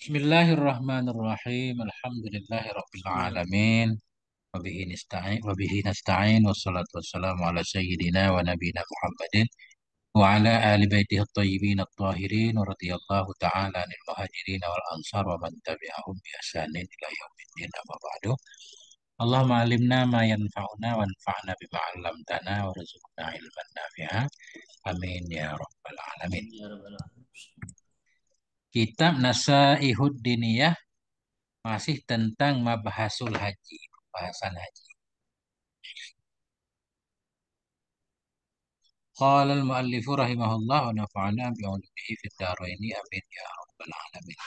Bismillahirrahmanirrahim. Alhamdulillahirabbil alamin. Wa bihi nasta'in wassalatu wassalamu ala sayyidina wa nabiyina Muhammadin wa ala ali baitihi at-tayyibin at-tahirin wa radhiyallahu ta'ala anil muhajirin wal ansar wa man tabi'ahum bi ihsanin ila yaumiddin amma ba'du. Allahumma alimna ma yanfa'una wanfa'na bima 'allamtana warzuqna ilman nafi'a. Amin ya rabbal alamin. Ya Rabbal Alamin. Kitab Nasaihud Diniyah masih tentang mabahasul haji, bahasan haji. Qala al-muallifu rahimahullah wa nafa'ana bi'ulumihi fid dharaini amin ya rabbal alamin.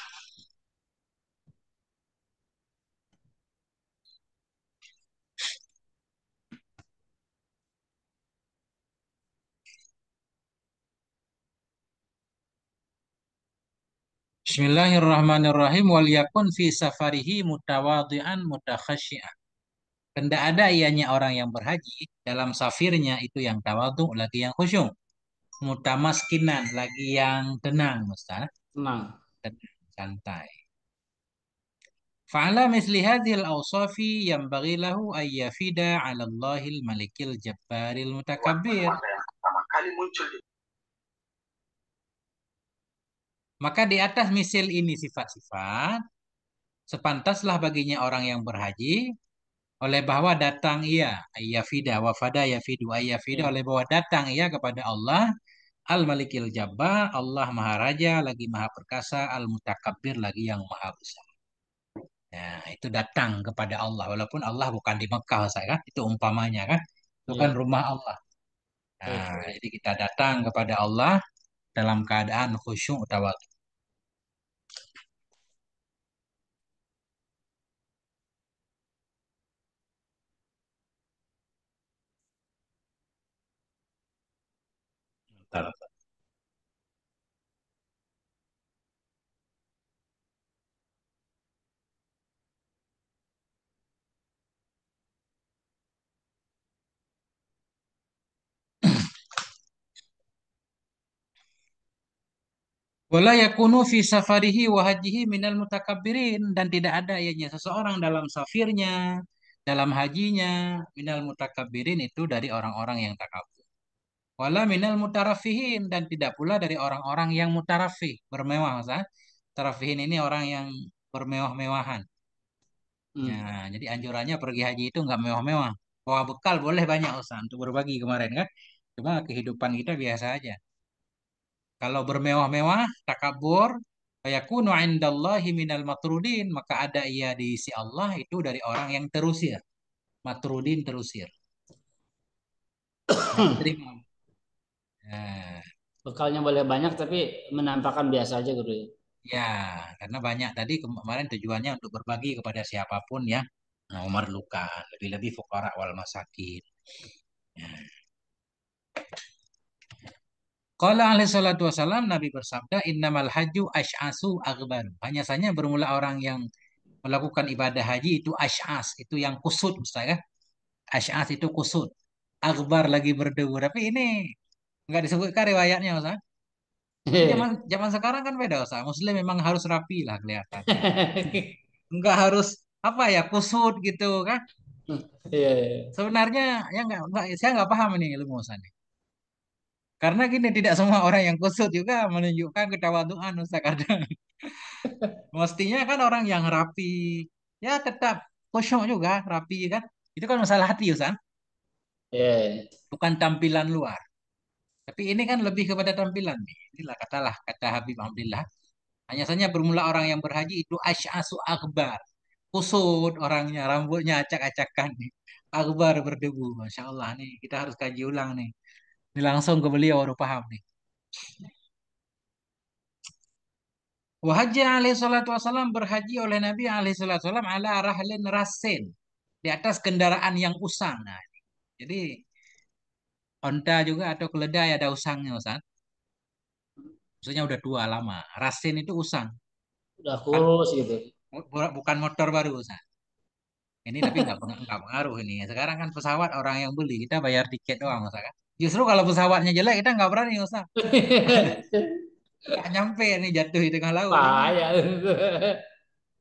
Bismillahirrahmanirrahim wal yakun fi safarihi mutawadhi'an mutakhasyi'an. Tidak ada ianya orang yang berhaji dalam safirnya itu yang tawadhu lagi yang khusyuk. Mutamaskinan lagi yang tenang Ustaz. Tenang. Tenang, santai. Fa'ala misli hadhil awsafi yanbaghi lahu an yafida 'ala Allahil Malikil Jabbaril Mutakabbir. Maka di atas misil ini sifat-sifat, sepantaslah baginya orang yang berhaji oleh bahwa datang ia ayyafida wafada yafidu ayyafida Ya. oleh bahwa datang ia kepada Allah Al-Malikil Jabbar, Allah Maha Raja lagi Maha Perkasa, Al-Mutakabbir lagi yang Maha Besar. Nah, itu datang kepada Allah walaupun Allah bukan di Mekah, saya kan? Itu umpamanya kan? Itu kan Ya. rumah Allah. Baik, Nah, baik. jadi kita datang kepada Allah dalam keadaan khusyuk tawadhu. Wala yakunu fi safarihi wa hajihi minal mutakabbirin dan tidak ada ianya seseorang dalam safirnya, dalam hajinya minal mutakabbirin itu dari orang-orang yang takabur. Wala minal mutarafihin dan tidak pula dari orang-orang yang mutarafih, bermewah Ustaz. Tarafihin ini orang yang bermewah-mewahan. Ya, Hmm. jadi anjurannya pergi haji itu nggak mewah-mewah. Bawa bekal boleh banyak Ustaz untuk berbagi kemarin kan. Cuma kehidupan kita biasa aja. Kalau bermewah-mewah, takabur, fayakunu indallahi minal matrudin, maka ada ia di sisi Allah itu dari orang yang terusir. Matrudin terusir. Nggak diterima. Nah, Bekalnya boleh banyak tapi menampakkan biasa aja guru ya. ya, karena banyak tadi kemarin tujuannya untuk berbagi kepada siapapun yang memerlukan, lebih-lebih fuqara wal masakin. Ya. Qala alaihi salatu wasalam, Nabi bersabda, innamal haju ash'asu aghbar. Hanya saja bermula orang yang melakukan ibadah haji itu ash'as, itu yang kusut Ustaz ya. Ash'as itu kusut. Akbar lagi berdebu. Tapi ini nggak disebutkan riwayatnya Ustaz. Tapi zaman zaman sekarang kan beda Ustaz. Muslim memang harus rapi lah kelihatan. Nggak harus apa ya kusut gitu kan. Iya, iya. Sebenarnya ya nggak saya nggak paham ini ilmu Ustaz. Karena gini tidak semua orang yang kusut juga menunjukkan ketawaduan Ustaz kadang. Mestinya kan orang yang rapi ya tetap khusyuk juga rapi kan. Itu kan masalah hati Ustaz. Iya. Bukan tampilan luar. Tapi ini kan lebih kepada tampilan nih. Inilah kata Habib Abdillah. Hanya saja bermula orang yang berhaji itu asy'asu akbar. Kusut orangnya, rambutnya acak-acakan nih. Akbar berdebu. Masya Allah nih, kita harus kaji ulang nih. Ini langsung ke beliau baru paham nih. Wahajja alaihi salatu wasalam berhaji oleh Nabi alaihi salatu wasalam ala rahlin rasin. Di atas kendaraan yang usang. Nah, jadi onta juga atau keledai ada usangnya Ustaz. Maksudnya udah tua lama. Rasin itu usang. Udah Kan kurus gitu. bukan motor baru Ustaz. Ini tapi nggak pengaruh ini. Sekarang kan pesawat orang yang beli, kita bayar tiket doang, Ustaz kan. Justru kalau pesawatnya jelek kita nggak berani, Ustaz. Nggak nyampe nih jatuh di tengah laut ini. Bahaya.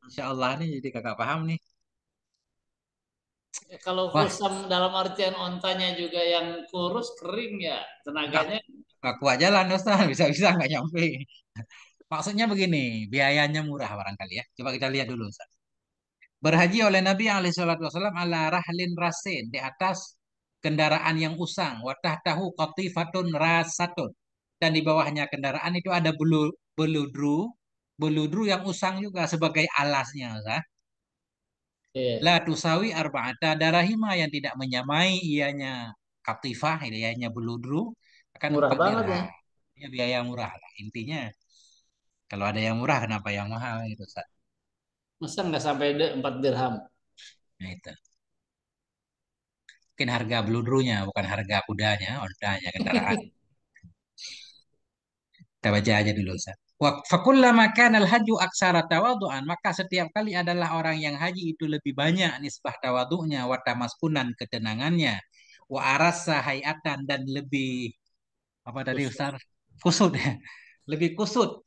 Insya Allah nih jadi kakak paham nih. Kalau Wah, kusam dalam artian ontanya juga yang kurus kering ya nggak tenaganya. nggak kuat jalan Ustaz. Bisa-bisa nggak nyampe. Maksudnya begini, biayanya murah barangkali ya. Coba kita lihat dulu Ustaz. Berhaji oleh Nabi SAW ala rahlin rasin di atas kendaraan yang usang. Watah tahu qatifatun rasatun. Dan di bawahnya kendaraan itu ada beludru. Beludru yang usang juga sebagai alasnya. Ustaz. Iya. La tusawi arba'ata darahima yang tidak menyamai ianya katifah, ianya beludru akan Murah 4 banget ya. dirham. Ya, biaya murah lah. Intinya kalau ada yang murah kenapa yang mahal gitu Ustaz. Masa nggak sampai 4 dirham? Nah, itu. Mungkin harga beludrunya bukan harga kudanya, ontanya, kendaraan. Kita baca aja dulu Ustaz. Wa fakullama kana al-hajju aksara tawadu'an, maka setiap kali adalah orang yang haji itu lebih banyak nisbah tawadu'nya wa tamaskunan ketenangannya wa arasa hayatan dan lebih apa tadi Khusus. Ustaz? Kusut ya. Lebih kusut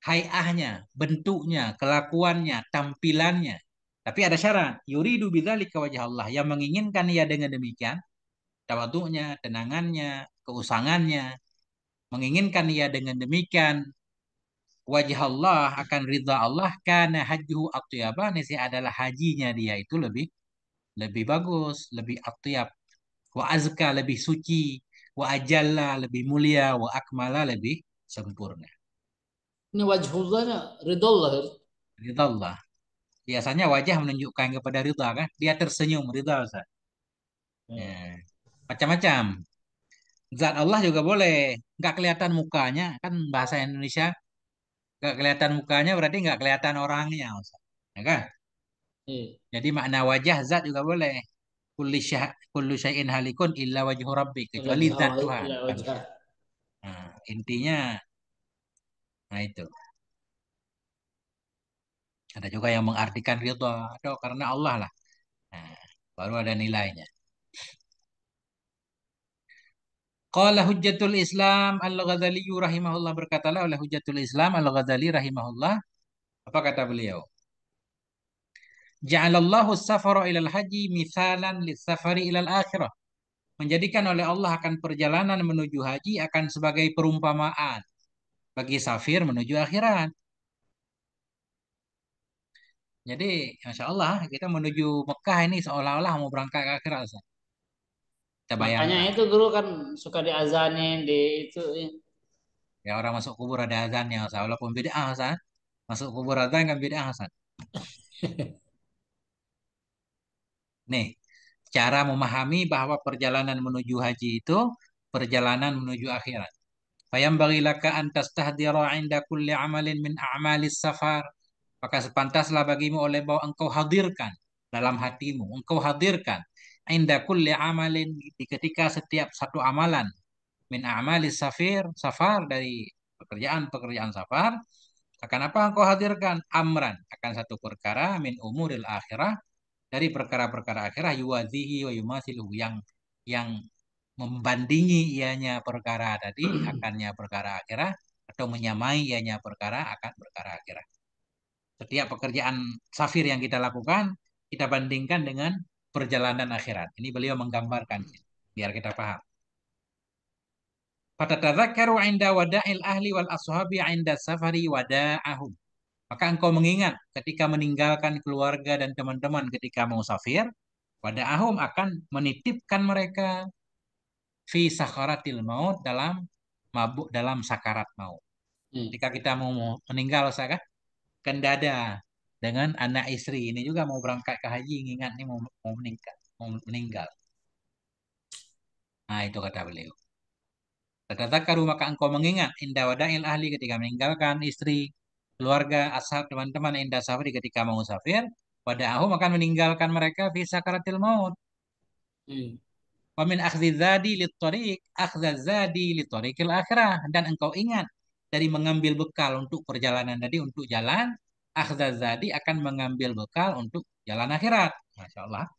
hayahnya, bentuknya, kelakuannya, tampilannya. Tapi ada syarat, yuridu bidzalika wajah Allah. Yang menginginkan ia dengan demikian, tawaduknya, tenangannya, keusangannya, menginginkan ia dengan demikian wajah Allah akan ridha Allah karena hajuhu atyaba nisi adalah hajinya dia itu lebih lebih bagus, lebih atyab, wa azka lebih suci, wa ajalla lebih mulia, wa akmala lebih sempurna. Ini wajhullahnya ridhollah. Ridha Allah. Biasanya wajah menunjukkan kepada ridha kan? Dia tersenyum ridha Ustaz. Ya. Ya. Macam-macam. Zat Allah juga boleh. Nggak kelihatan mukanya kan bahasa Indonesia. Nggak kelihatan mukanya berarti nggak kelihatan orangnya Ustaz. Ya kan? Iya. Jadi makna wajah zat juga boleh. Kullu syai'in halikun illa wajhu rabbi. Kecuali Wajah zat Tuhan. ya Bukan. wajah. Nah, intinya nah itu. Ada juga yang mengartikan ridha. Atau karena Allah lah. Nah, baru ada nilainya. Qala Hujjatul Islam Al-Ghazali rahimahullah berkatalah oleh Hujjatul Islam Al-Ghazali rahimahullah apa kata beliau? Ja'alallahu safara ilal haji mithalan lis-safari ilal akhirah. Menjadikan oleh Allah akan perjalanan menuju haji akan sebagai perumpamaan bagi safir menuju akhirat. Jadi, Masya Allah, kita menuju Mekah ini seolah-olah mau berangkat ke akhirat. Ustaz. Kita Makanya bayangkan. itu guru kan suka diazanin di itu. Ya orang masuk kubur ada azannya, Ustaz. Walaupun bid'ah, Ustaz. Masuk kubur azan kan bid'ah, Ustaz. Nih, cara memahami bahwa perjalanan menuju haji itu perjalanan menuju akhirat. Fayambaghi laka an tastahdira 'inda kulli 'amalin min a'malis safar. Maka sepantaslah bagimu oleh bahwa engkau hadirkan dalam hatimu, engkau hadirkan inda kulli amalin di ketika setiap satu amalan min a'malis safar dari pekerjaan-pekerjaan safar akan apa engkau hadirkan amran akan satu perkara min umuril akhirah dari perkara-perkara akhirah yuwazihi wa yumathiluhu yang membandingi ianya perkara tadi akannya perkara akhirah atau menyamai ianya perkara akan perkara akhirah. Setiap pekerjaan safir yang kita lakukan, kita bandingkan dengan perjalanan akhirat. Ini beliau menggambarkan, biar kita paham. Fatatadzakkaru inda wada'il ahli wal ashabi inda safari wada'ahum. Maka engkau mengingat ketika meninggalkan keluarga dan teman-teman ketika mau safir, wada'ahum akan menitipkan mereka fi sakharatil maut dalam mabuk dalam sakarat maut. Hmm. Ketika kita mau meninggal, saya kendada dengan anak istri ini juga mau berangkat ke haji ingat nih mau meninggal mau meninggal. Nah itu kata beliau. Tatadzakkaru maka engkau mengingat indah wadail ahli ketika meninggalkan istri keluarga ashab teman-teman indah safari ketika mau safir wada'ahum akan meninggalkan mereka fi sakaratil maut Hmm. wa min akhdzi zadi lit-tariq akhdza zadi lit-tariqil akhirah dan engkau ingat dari mengambil bekal untuk perjalanan tadi untuk jalan akhdza zadi akan mengambil bekal untuk jalan akhirat. Masya Allah.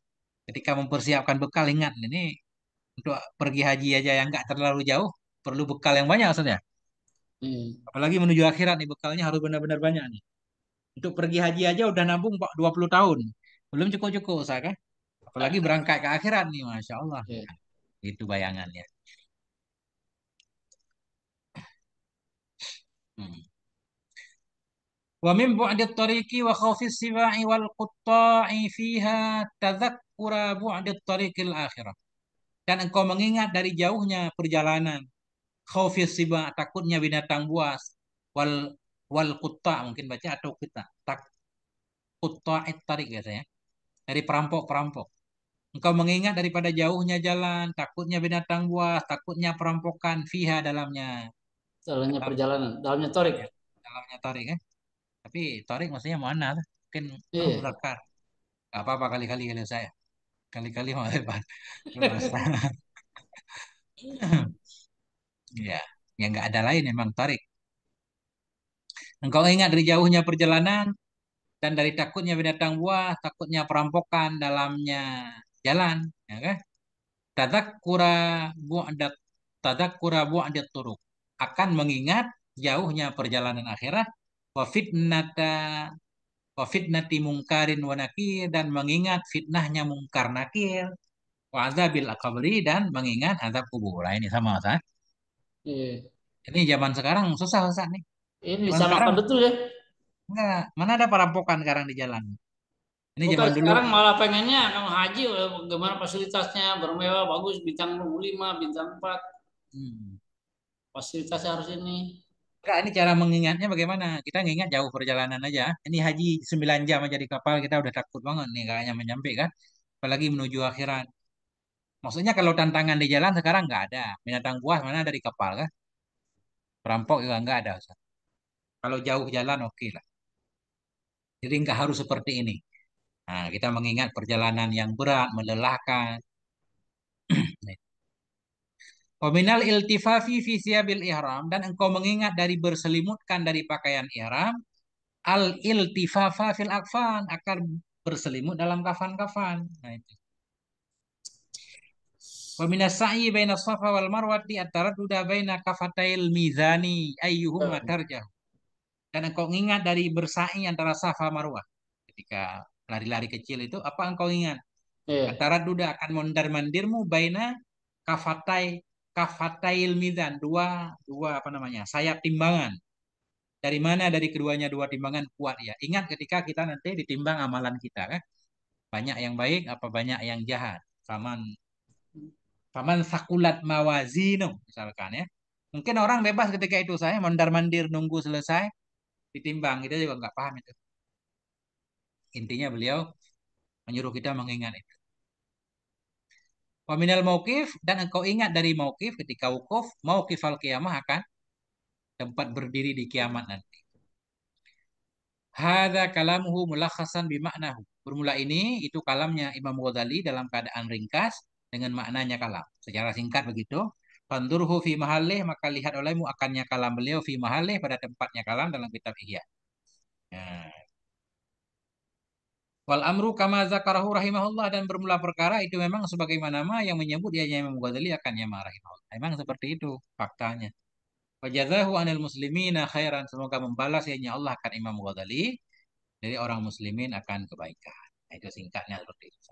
Ketika mempersiapkan bekal ingat ini untuk pergi haji aja yang nggak terlalu jauh perlu bekal yang banyak maksudnya. Iya. Apalagi menuju akhirat nih bekalnya harus benar-benar banyak nih. Untuk pergi haji aja udah nabung 20 tahun. Belum cukup-cukup saya kan. Apalagi berangkat ke akhirat nih, Masya Allah. Iya. Itu bayangannya. Hmm. Wa min bu'dit tariqi wa khawfis sibai wal qutta'i fiha tadzakkura bu'dit tariqil akhirah. Dan engkau mengingat dari jauhnya perjalanan. Khawfis siba, takutnya binatang buas. Wal wal qutta mungkin baca atau kita. Tak qutta'it tariq biasanya. Dari perampok-perampok. Engkau mengingat daripada jauhnya jalan, takutnya binatang buas, takutnya perampokan fiha dalamnya. Dalamnya Dalam, perjalanan, dalamnya torik. dalamnya, dalamnya tarik kan. Tapi tarik maksudnya mana lah? Mungkin Iya. berakar. Gak apa-apa kali-kali kalau saya. Kali-kali mau lebar. Terus. Ya, yang nggak ada lain memang tarik. Engkau ingat dari jauhnya perjalanan dan dari takutnya binatang buas, takutnya perampokan dalamnya jalan, ya kan? Tadakkura bu'dat tadakkura bu'dat turuk. Akan mengingat jauhnya perjalanan akhirat wa fitnata wa fitnati mungkarin wa nakir dan mengingat fitnahnya mungkar nakir wa azabil qabri dan mengingat azab kubur. Nah, ini sama Ustaz. Iya. Ini zaman sekarang susah Ustaz nih. Ini Zaman sekarang disamakan betul ya. enggak, mana ada perampokan sekarang di jalan. Ini Bukan zaman dulu. sekarang malah pengennya kalau haji gimana fasilitasnya bermewah bagus bintang 5 bintang 4 Hmm. fasilitasnya harus ini. Enggak, ini cara mengingatnya bagaimana? Kita ngingat jauh perjalanan aja. Ini haji 9 jam aja di kapal kita udah takut banget nih kayaknya menyampe kan. Apalagi menuju akhirat. Maksudnya kalau tantangan di jalan sekarang nggak ada. Binatang buas mana ada di kapal kan? Perampok juga nggak ada, Ustaz. Kalau jauh jalan oke lah. Jadi nggak harus seperti ini. Nah, kita mengingat perjalanan yang berat, melelahkan. Waminal iltifafi fi siyabil ihram dan engkau mengingat dari berselimutkan dari pakaian ihram al iltifafa fil akfan akan berselimut dalam kafan-kafan. Nah, itu. Wa minas sa'i baina safa wal marwati at-taradduda baina kafatail mizani ayyuhuma tarjah. Dan engkau ingat dari bersa'i antara safa marwah. Ketika lari-lari kecil itu apa engkau ingat? Iya. Antara duda akan mondar-mandirmu baina kafatai kafatail mizan dua dua apa namanya sayap timbangan. Dari mana dari keduanya dua timbangan kuat ya. Ingat ketika kita nanti ditimbang amalan kita kan. Banyak yang baik apa banyak yang jahat. Faman faman sakulat mawazinu misalkan ya. Mungkin orang bebas ketika itu saya mondar-mandir nunggu selesai ditimbang kita juga nggak paham itu. Intinya beliau menyuruh kita mengingat itu. Waminal mauqif dan engkau ingat dari mauqif ketika wukuf mauqif al kiamah akan tempat berdiri di kiamat nanti. Hadza kalamuhu mulakhasan bimaknahu. Bermula ini itu kalamnya Imam Ghazali dalam keadaan ringkas dengan maknanya kalam. Secara singkat begitu. Fandurhu fi mahallih maka lihat olehmu akannya kalam beliau fi mahallih pada tempatnya kalam dalam kitab Ihya. Nah, wal amru kama zakarahu rahimahullah dan bermula perkara itu memang sebagaimana yang menyebut dia Imam Ghazali akannya rahimahullah. Memang seperti itu faktanya. Wajazahu anil muslimina khairan. Semoga membalas ya Allah akan Imam Ghazali dari orang muslimin akan kebaikan. Nah, itu singkatnya seperti itu.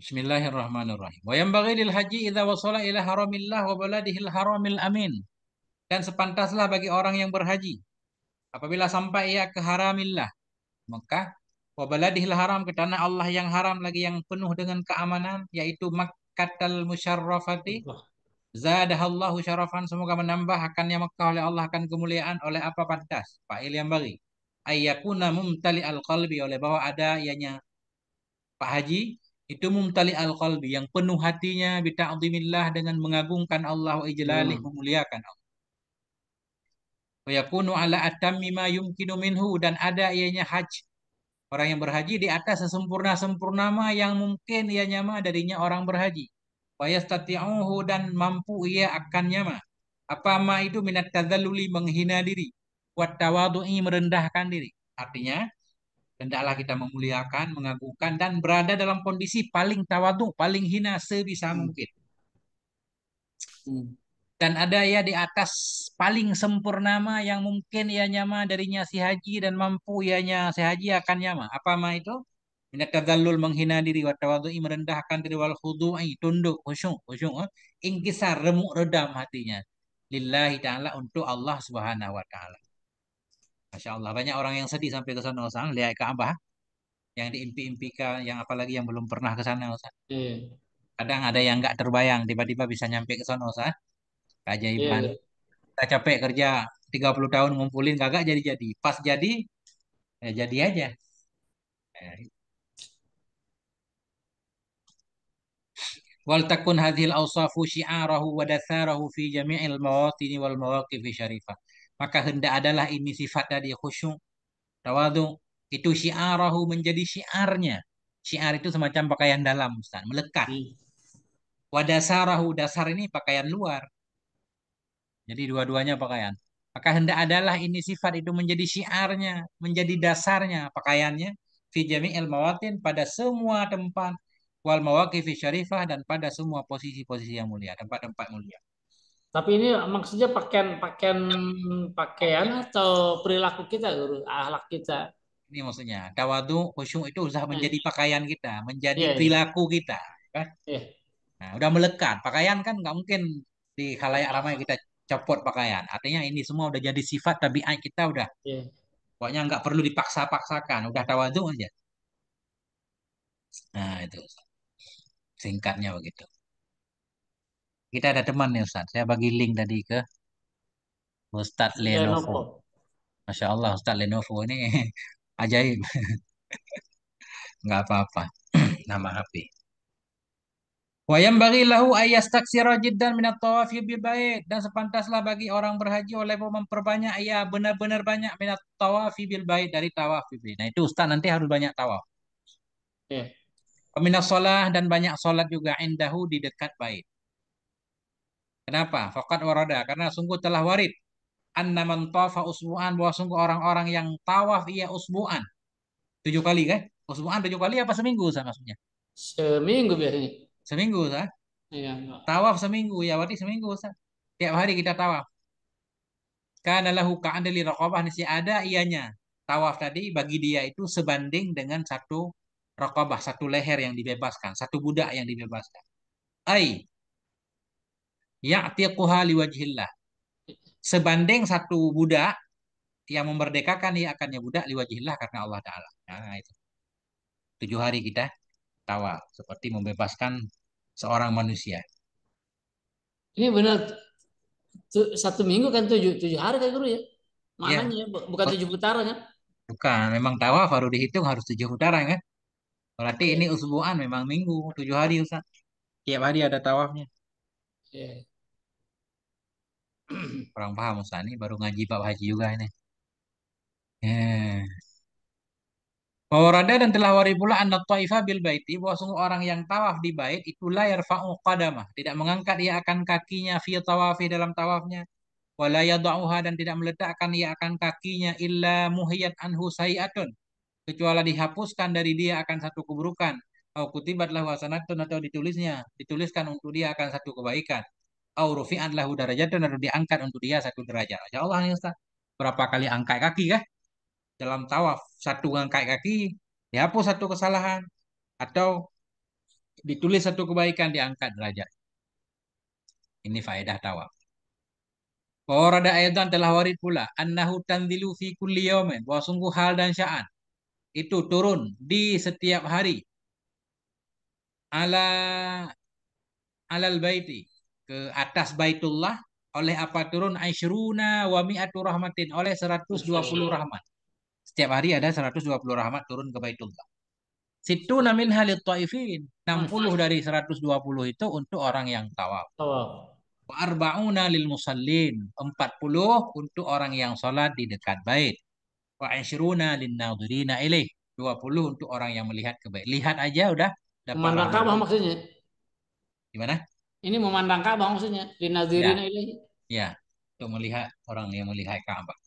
Bismillahirrahmanirrahim. Wa yanbaghi lil haji idza wasala ila haramillah wa baladihil haramil amin. Dan sepantaslah bagi orang yang berhaji apabila sampai ia ke haramillah, Mekah, wa baladihil haram ke tanah Allah yang haram lagi yang penuh dengan keamanan yaitu Makkatal Musyarrafati. Zadahallahu syarafan semoga menambah akannya Mekah oleh Allah akan kemuliaan oleh apa pantas. Fa'il yang bagi. Ayyakuna mumtali al-qalbi oleh bahwa ada ianya Pak Haji itu mumtali al-qalbi yang penuh hatinya bita'zimillah dengan mengagungkan Allah wa ijlalih Hmm. memuliakan Allah. Wa yakunu ala atammi ma yumkinu minhu dan ada ianya haji. Orang yang berhaji di atas sesempurna-sempurna yang mungkin ianya mah darinya orang berhaji. Wa yastati'uhu dan mampu ia akannya mah. Apa ma itu minat tadzalluli menghina diri. Wa tawadhu'i merendahkan diri. Artinya Hendaklah kita memuliakan, mengagungkan, dan berada dalam kondisi paling tawadhu, paling hina sebisa Hmm. mungkin. Hmm. Dan ada ya di atas paling sempurnama yang mungkin ia nyama darinya si haji dan mampu ianya si haji akan nyama. Apa ma itu? Minat tadzallul menghina diri wa tawadhu'i merendahkan diri wal khudu'i tunduk khusyuk khusyuk ingkisar remuk redam hatinya lillahi taala untuk Allah Subhanahu wa taala. Masya Allah banyak orang yang sedih sampai ke sana Ustaz lihat Ka'bah yang diimpi-impikan yang apalagi yang belum pernah ke sana Ustaz. Iya, Kadang ada yang nggak terbayang tiba-tiba bisa nyampe ke sana Ustaz. iya, Keajaiban. iya. Kita capek kerja 30 tahun ngumpulin kagak jadi-jadi. Pas jadi, ya jadi aja. Eh, Wal takun hadhil awsafu syi'arahu wa datharahu fi jami'il mawatini wal mawaqifi syarifah. Maka hendak adalah ini sifat tadi khusyuk, tawadhu, itu syi'arahu menjadi syiarnya. Syiar itu semacam pakaian dalam, Ustaz, melekat. Hmm. Wa dasarahu, dasar ini pakaian luar. Jadi dua-duanya pakaian. Maka hendak adalah ini sifat itu menjadi syiarnya, menjadi dasarnya pakaiannya fi jami'il mawatin pada semua tempat wal mawaqifi syarifah dan pada semua posisi-posisi yang mulia, tempat-tempat mulia. Tapi ini maksudnya pakaian pakaian pakaian atau perilaku kita, guru, akhlak kita. Ini maksudnya tawadu khusyuk itu sudah menjadi Eh, pakaian kita, menjadi iya, iya, perilaku kita, kan? iya. Nah, udah melekat. Pakaian kan nggak mungkin di khalayak ramai Lepas. kita copot pakaian. Artinya ini semua udah jadi sifat tabiat kita udah. Iya. Pokoknya nggak perlu dipaksa-paksakan, udah tawadu aja. Nah, itu singkatnya begitu. Kita ada teman nih Ustaz. Saya bagi link tadi ke Ustadz Lenovo. Lenovo. Masya Allah Ustadz Lenovo ini ajaib. Nggak apa-apa. Nama HP. Wa yanbaghi lahu ayyastaksira jiddan minat tawafi bil bait dan sepantaslah bagi orang berhaji oleh memperbanyak ia benar-benar banyak minat tawafi bil bait dari tawaf bil bait. Nah itu Ustaz nanti harus banyak tawaf. Iya. Minat sholah dan banyak sholat juga indahu di dekat bait. Kenapa? Fakat warada karena sungguh telah warid anna man tawafa usbu'an bahwa sungguh orang-orang yang tawaf ia usbu'an 7 kali kan? Usbu'an 7 kali apa seminggu Ustaz maksudnya? Seminggu biasanya. Seminggu Ustaz. Iya, enggak. Tawaf seminggu ya berarti seminggu Ustaz. Tiap hari kita tawaf. Kana lahu ka'adli raqabah nisi ada ianya. Tawaf tadi bagi dia itu sebanding dengan satu raqabah, satu leher yang dibebaskan, satu budak yang dibebaskan. Ai ya'tiquha liwajhillah. Sebanding satu budak yang memerdekakan ia akannya budak liwajhillah karena Allah Ta'ala. Nah, itu. 7 hari kita tawaf. Seperti membebaskan seorang manusia. Ini benar 1 minggu kan, 7 hari kan, guru ya? Iya, Mananya ya? Bukan 7 putaran kan? bukan. Memang tawaf baru dihitung harus 7 putaran kan? Berarti ini Iya. usbuan memang minggu. 7 hari Ustaz. Tiap hari ada tawafnya. Iya. Kurang paham Ustaz. Ini baru ngaji bab haji juga ini. Eh. Wawarada dan telah wari pula anna ta'ifa bil baiti bahwa sungguh orang yang tawaf di bait itu la yarfa'u qadamah, tidak mengangkat ia akan kakinya fi tawafi dalam tawafnya, wala yada'uha dan tidak meletakkan ia akan kakinya illa muhiyat anhu sayi'atun, kecuali dihapuskan dari dia akan satu keburukan, au kutibat lahu hasanatun atau dituliskan untuk dia akan satu kebaikan, au rufi'at lahu darajatun atau diangkat untuk dia satu derajat. Ya Allah nih Ustaz. Berapa kali angkat kaki kah? Dalam tawaf satu angkat kaki dihapus satu kesalahan atau ditulis satu kebaikan diangkat derajat. Ini faedah tawaf. Warada ayatan telah warid pula annahu tanzilu fi kulli yawmin bahwa sungguh hal dan sya'an itu turun di setiap hari ala alal baiti ke atas baitullah oleh apa turun aisyuruna wa mi'atu rahmatin oleh 120 rahmat. Setiap hari ada 120 rahmat turun ke baitullah. Situ namin halit taifin. 60 dari 120 itu untuk orang yang tawaf. Oh, Wa arba'una lil musallin. 40 untuk orang yang sholat di dekat bait. Wa asyruna lin nadhirina ilaih. 20 untuk orang yang melihat ke bait. Lihat aja udah dapat memandang rahmat. Ka'bah maksudnya. Gimana? Ini memandang Ka'bah maksudnya. Ya, Linazirina ilahi. ya. Untuk melihat orang yang melihat Ka'bah.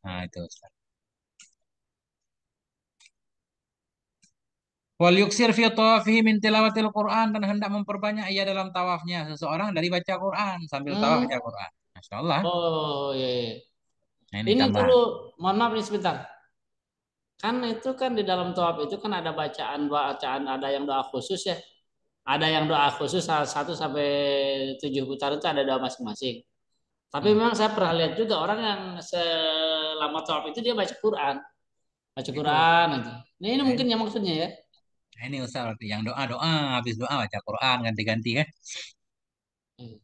Nah, itu Ustaz. Wal yuksir fi tawafihi min tilawatil Quran, dan hendak memperbanyak ia dalam tawafnya seseorang dari baca Quran sambil tawaf Hmm. baca Quran. Masya Allah. Oh iya, iya. Nah, ini Ini guru, tambahan. mohon maaf nih sebentar. Kan itu kan di dalam tawaf itu kan ada bacaan, ada yang doa khusus ya. Ada yang doa khusus satu sampai 7 putaran itu ada doa masing-masing. Tapi Hmm. memang saya pernah lihat juga orang yang selama tawaf itu dia baca Itu. Quran aja. Ini Nah, mungkin yang maksudnya ya. ini Ustaz berarti yang doa-doa habis doa baca Quran ganti-ganti kan. Hmm.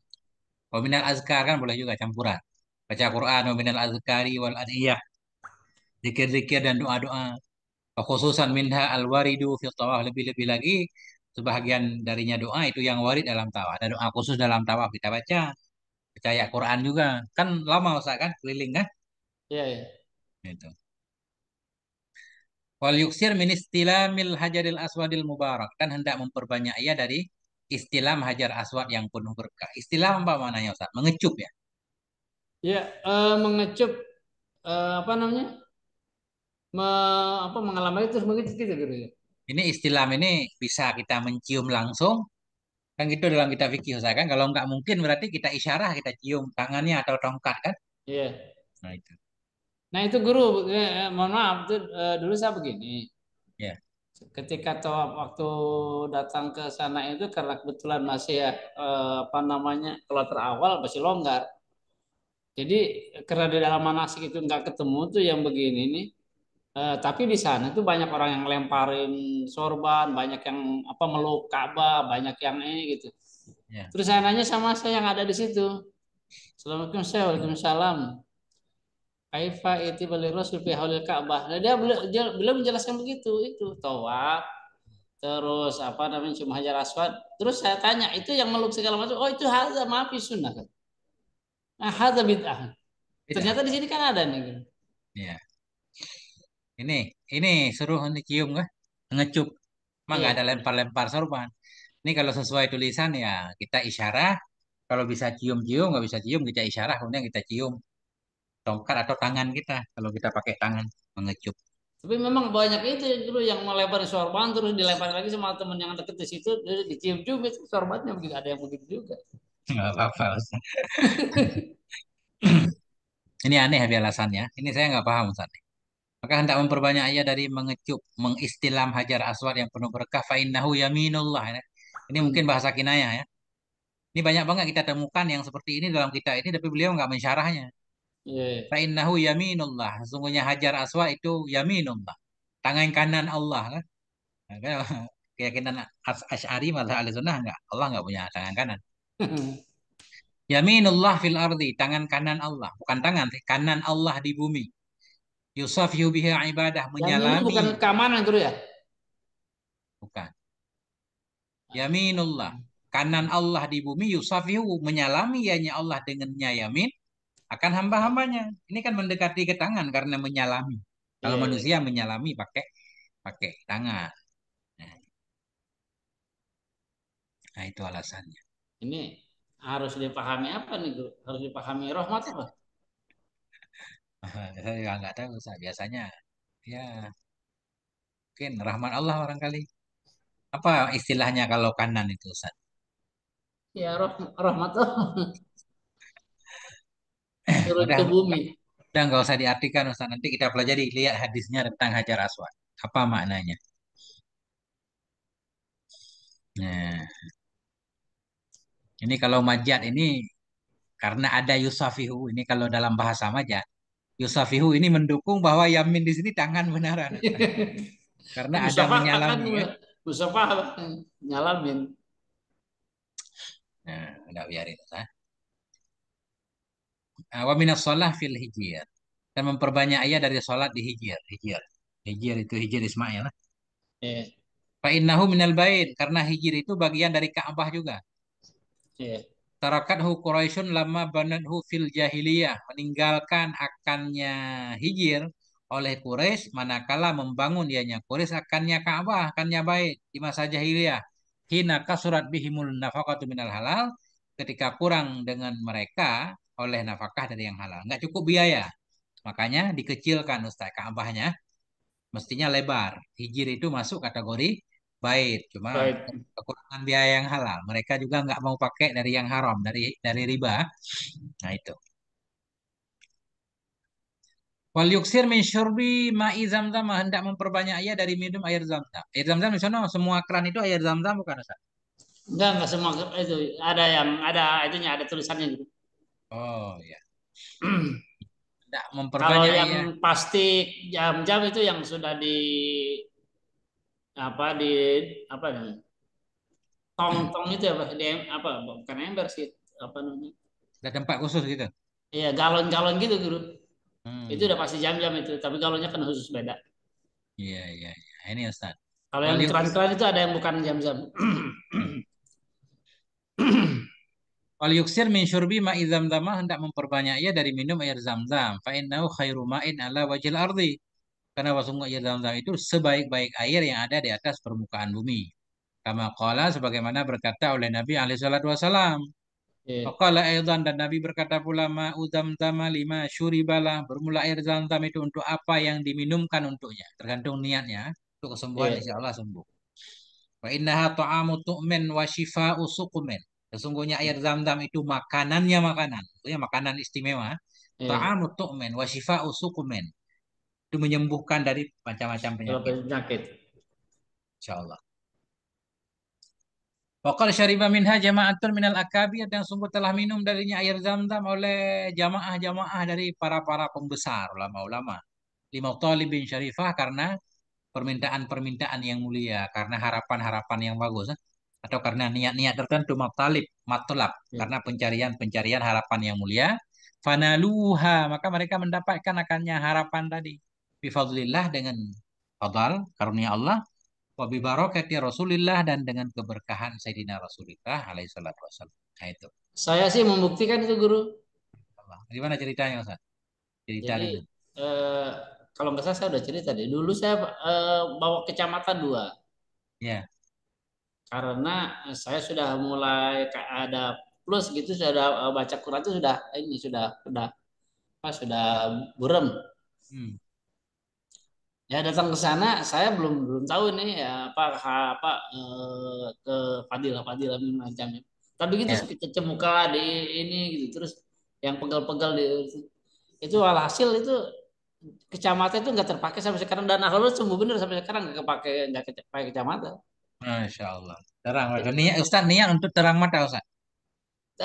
Wa minal azkar kan boleh juga campuran. Baca Quran wa minal azkari wal adiyah, zikir-zikir dan doa-doa. Khususan minha al-waridu fi tawaf, lebih-lebih lagi sebahagian darinya doa itu yang warid dalam tawaf. Ada doa khusus dalam tawaf kita baca. Percaya Quran juga. Kan lama Ustaz kan keliling kan? Iya, iya. Itu. Wal yuksir min istilamil hajaril aswadil mubarak, dan hendak memperbanyak ia dari istilam hajar aswad yang penuh berkah. Istilah apa maknanya Ustaz? Mengecup ya. Ya, mengecup apa namanya? Me, apa mengalami itu terus mengecup gitu gitu ya. Ini istilah ini bisa kita mencium langsung. Kan gitu dalam kita fikih Ustaz kan. Kalau nggak mungkin berarti kita isyarah, kita cium tangannya atau tongkat kan. Iya. Nah itu. Nah, itu guru, mohon maaf itu dulu saya begini. Ya. Ketika tawaf waktu datang ke sana itu karena kebetulan masih ya apa namanya kloter awal masih longgar. Jadi karena di dalam manasik itu nggak ketemu tuh yang begini nih. Tapi di sana tuh banyak orang yang lemparin sorban, banyak yang apa meluk Ka'bah, banyak yang ini gitu. Ya. Terus saya nanya sama saya yang ada di situ. Assalamualaikum, saya Waalaikumsalam. Kaifa iti bali rasul fi haulil Ka'bah. Nah, beliau menjelaskan begitu, itu tawaf, terus apa namanya cuma hajar aswad. Terus saya tanya, itu yang meluk segala macam. Oh, itu hadza ma fi sunnah. Nah, hadza bid'ah. Beda. Ternyata di sini kan ada nih. Ya. Ini ini suruh ini cium kan? Ngecup. Emang nggak ada Iya. lempar-lempar sorban. Ini kalau sesuai tulisan ya kita isyarah. Kalau bisa cium-cium, nggak bisa cium kita isyarah. Kemudian kita cium tongkat atau tangan kita. Kalau kita pakai tangan mengecup. Tapi memang banyak itu yang dulu yang melempar sorban terus dilempar lagi sama temen yang deket di situ, terus dicium-cium itu sorbannya begitu, ada yang begitu juga. Nggak apa-apa. Ustaz. Ini aneh ya alasannya. Ini saya nggak paham Ustaz. Maka hendak memperbanyak ia dari mengecup, mengistilam hajar aswad yang penuh berkah. Fa'innahu yaminullah. Ya. Ini mungkin Hmm. bahasa kinayah ya. Ini banyak banget kita temukan yang seperti ini dalam kitab ini, tapi beliau nggak mensyarahnya. Iya, iya. Fa'innahu yaminullah. Sesungguhnya hajar aswad itu yaminullah. Tangan kanan Allah kan. Nah, kan, keyakinan Asy'ari malah ahli sunnah nggak. Allah nggak punya tangan kanan. Yaminullah fil ardi. Tangan kanan Allah. Bukan tangan, kanan Allah di bumi. Yusafihu biha ibadah. Yamin itu Menyalami. bukan keamanan dulu ya. Bukan. Yaminullah. Kanan Allah di bumi yusafihu. Menyalami ianya Allah dengannya yamin. Akan hamba-hambanya. Ini kan mendekati ke tangan karena menyalami. Kalau Iya, iya. manusia menyalami pakai pakai tangan. Nah, nah, itu alasannya. Ini harus dipahami apa nih, Guru? Harus dipahami rahmat apa? Saya juga nggak tahu. Ustaz. Biasanya ya mungkin rahmat Allah barangkali. Apa istilahnya kalau kanan itu Ustaz? Ya, rahmat Allah turun Udah, ke bumi. udah nggak usah diartikan Ustaz. Nanti kita pelajari. Lihat hadisnya tentang Hajar Aswad. Apa maknanya? Nah, ini kalau majat ini karena ada yusafihu. Ini kalau dalam bahasa majat. Yusafihu ini mendukung bahwa yamin di sini tangan beneran. Karena ada Mustafa kan menyalami kan. Mustafa nyalamin. Nah, udah biarin. Ustaz. Wa minas sholah fil hijir. Dan memperbanyak ayat dari sholat di hijir. Hijir. Hijir itu hijir Ismail. Iya, Fa innahu minal bait. Karena hijir itu bagian dari Ka'bah juga. iya, Tarakathu Quraisyun lama banathu fil jahiliyah. Meninggalkan akannya hijir oleh Quraisy manakala membangun dianya Quraisy akannya Ka'bah, akannya bait di masa jahiliyah. Hina kasurat bihimul nafaqatu minal halal. Ketika kurang dengan mereka oleh nafkah dari yang halal. Nggak cukup biaya. Makanya dikecilkan Ustaz Ka'bahnya, mestinya lebar. Hijir itu masuk kategori bait, cuma Baik. kekurangan biaya yang halal. Mereka juga nggak mau pakai dari yang haram, dari riba. Nah itu. Wal yuksir min syurbi ma'i zamzam, hendak memperbanyak ia dari minum air zamzam. Air zamzam di sana semua keran itu air zamzam bukan Ustaz? Enggak semua itu ada yang ada itunya ada tulisannya gitu. Oh ya, hendak Kalau memperbanyak yang ia. pasti jam-jam itu yang sudah di apa di apa namanya? Tong-tong itu apa di apa bukan ember sih apa namanya? Ada tempat khusus gitu. Iya, galon-galon gitu, Guru. Itu Hmm. udah pasti jam-jam itu, tapi galonnya kan khusus beda. Iya, iya, iya. Ini Ustaz. Kalau Wal yang yuks- keran-keran itu ada yang bukan jam-jam. hmm. Wal yuksir min syurbi ma'i zamzam, hendak memperbanyak ia dari minum air zamzam. Fa innahu khairu ma'in ala wajil ardi. Karena sungguh air zamzam itu sebaik-baik air yang ada di atas permukaan bumi. Kama qala, sebagaimana berkata oleh Nabi alaihi salatu wasalam. Iya, Waqala aidan, dan Nabi berkata pula, ma'u zamzama lima syuribalah. Bermula air zamzam itu untuk apa yang diminumkan untuknya. Tergantung niatnya. Untuk kesembuhan iya, insya Allah sembuh. Wa innaha ta'amu tu'min wa shifa'u suqumin. Sesungguhnya air zam-zam itu makanannya makanan. Itu ya makanan istimewa. iya. Ta'amu tu'min wa shifa'u suqumin. Itu menyembuhkan dari macam-macam Kalau penyakit. penyakit. InsyaAllah. Waqal syariba minha jama'atun minal akabir, yang sungguh telah minum darinya air zam-zam oleh jamaah-jamaah dari para-para pembesar, ulama-ulama. Lima talibin syarifah, karena permintaan-permintaan yang mulia, karena harapan-harapan yang bagus, atau karena niat-niat tertentu, matalib, matlab, Iya. karena pencarian-pencarian harapan yang mulia, fanaluha, maka mereka mendapatkan akannya harapan tadi, bifadlillah, dengan fadal karunia Allah, wa bi barakati Rasulillah, dan dengan keberkahan Sayyidina Rasulullah alaihi salatu wasallam. Nah itu. Saya sih membuktikan itu, Guru. Allah. Gimana ceritanya Ustaz? Cerita Jadi dulu. eh, kalau nggak salah saya udah cerita deh. Dulu saya bawa kecamatan dua Ya. karena saya sudah mulai ada plus gitu sudah baca Quran itu sudah ini sudah apa sudah burem. Hmm. Ya datang ke sana saya belum belum tahu nih ya apa ke fadilah-fadilah macamnya. Tapi gitu Ya. kita muka di ini gitu terus yang pegal-pegal di itu alhasil itu kecamatan itu nggak terpakai sampai sekarang dan alhamdulillah sembuh bener sampai sekarang nggak kepake nggak pakai kecamatan. Masya Allah. Terang. Niat, Ustaz niat untuk terang mata Ustaz.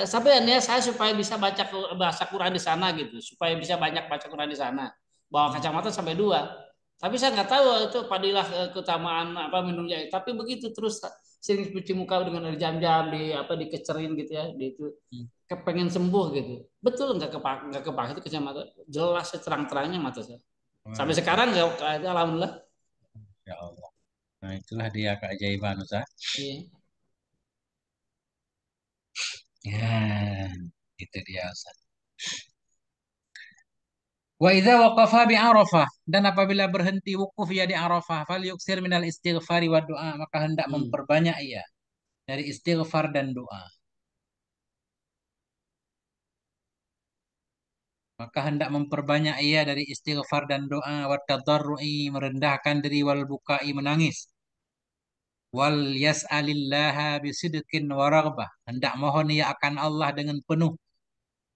Sampai ya saya supaya bisa baca bahasa Quran di sana gitu supaya bisa banyak baca Quran di sana bawa Hmm. kacamata sampai dua tapi saya nggak tahu itu padilah keutamaan apa minumnya tapi begitu terus sering cuci muka dengan air jam-jam di apa dikecerin gitu ya di itu Hmm. kepengen sembuh gitu betul nggak kepakai itu kacamata jelas terang-terangnya mata saya sampai Masya sekarang nggak alhamdulillah. Ya Allah. Nah, itulah dia keajaiban Ustaz. Iya. Ya, itu dia Ustaz. Wa idza waqafa bi Arafah, dan apabila berhenti wukuf ya di Arafah, fal yuksir minal istighfari wa doa, maka hendak Hmm. memperbanyak ia dari istighfar dan doa. Maka hendak memperbanyak ia dari istighfar dan doa, wa tadarrui, merendahkan diri, wal bukai, menangis. Wal yas'alillaha bisidqin wa raghbah, hendak mohon ia akan Allah dengan penuh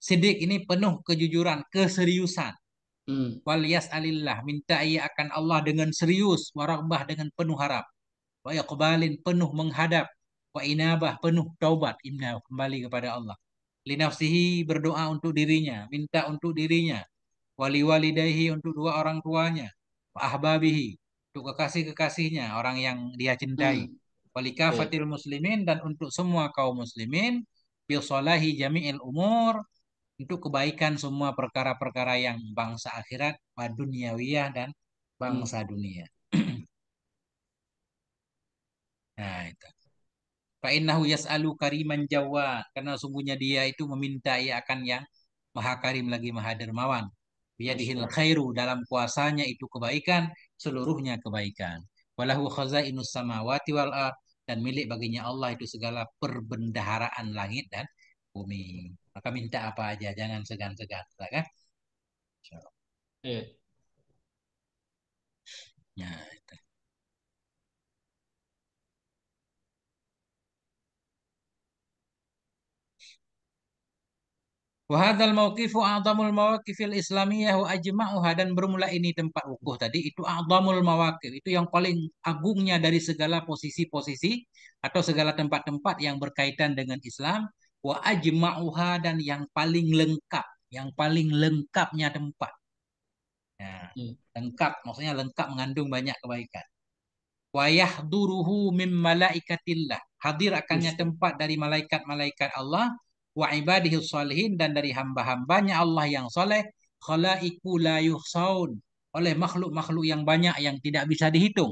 sidik, ini penuh kejujuran, keseriusan. Hmm. Wal yas'alillah, minta ia akan Allah dengan serius, waraghbah, dengan penuh harap, wa iqbalin, penuh menghadap, wa inabah, penuh taubat, inna, kembali kepada Allah. Li nafsihi, berdoa untuk dirinya, minta untuk dirinya, wali walidayhi, untuk dua orang tuanya, wa ahbabihi, untuk kekasih-kekasihnya, orang yang dia cintai, Hmm. wali Oke. kafatil muslimin, dan untuk semua kaum muslimin, bi salahi jami'il umur, untuk kebaikan semua perkara-perkara yang bangsa akhirat, wa dunyawiyah, dan Hmm. bangsa dunia. Nah, itu. Fa innahu yas'alu kariman jawad, karena sungguhnya dia itu meminta ia akan yang maha karim lagi maha dermawan. Masya Biyadihil Allah. khairu, dalam kuasanya itu kebaikan, seluruhnya kebaikan. Walahu khazainus samawati wal ard, dan milik baginya Allah itu segala perbendaharaan langit dan bumi. Maka minta apa aja, jangan segan-segan, kan? Iya. Nah, wa hadzal mauqifu a'dhamul mawaqifil islamiyah wa ajma'uha, dan bermula ini tempat wukuf tadi itu a'dhamul mawaqif, itu yang paling agungnya dari segala posisi-posisi atau segala tempat-tempat yang berkaitan dengan Islam, wa ajma'uha, dan yang paling lengkapnya tempat. Nah, Hmm. lengkap maksudnya lengkap mengandung banyak kebaikan. Wa yahduruhu mim malaikatillah, hadir akannya Buset. tempat dari malaikat-malaikat Allah, wa ibadihi sholihin, dan dari hamba-hambanya Allah yang soleh, khalaiqu la yuhsaun, oleh makhluk-makhluk yang banyak yang tidak bisa dihitung.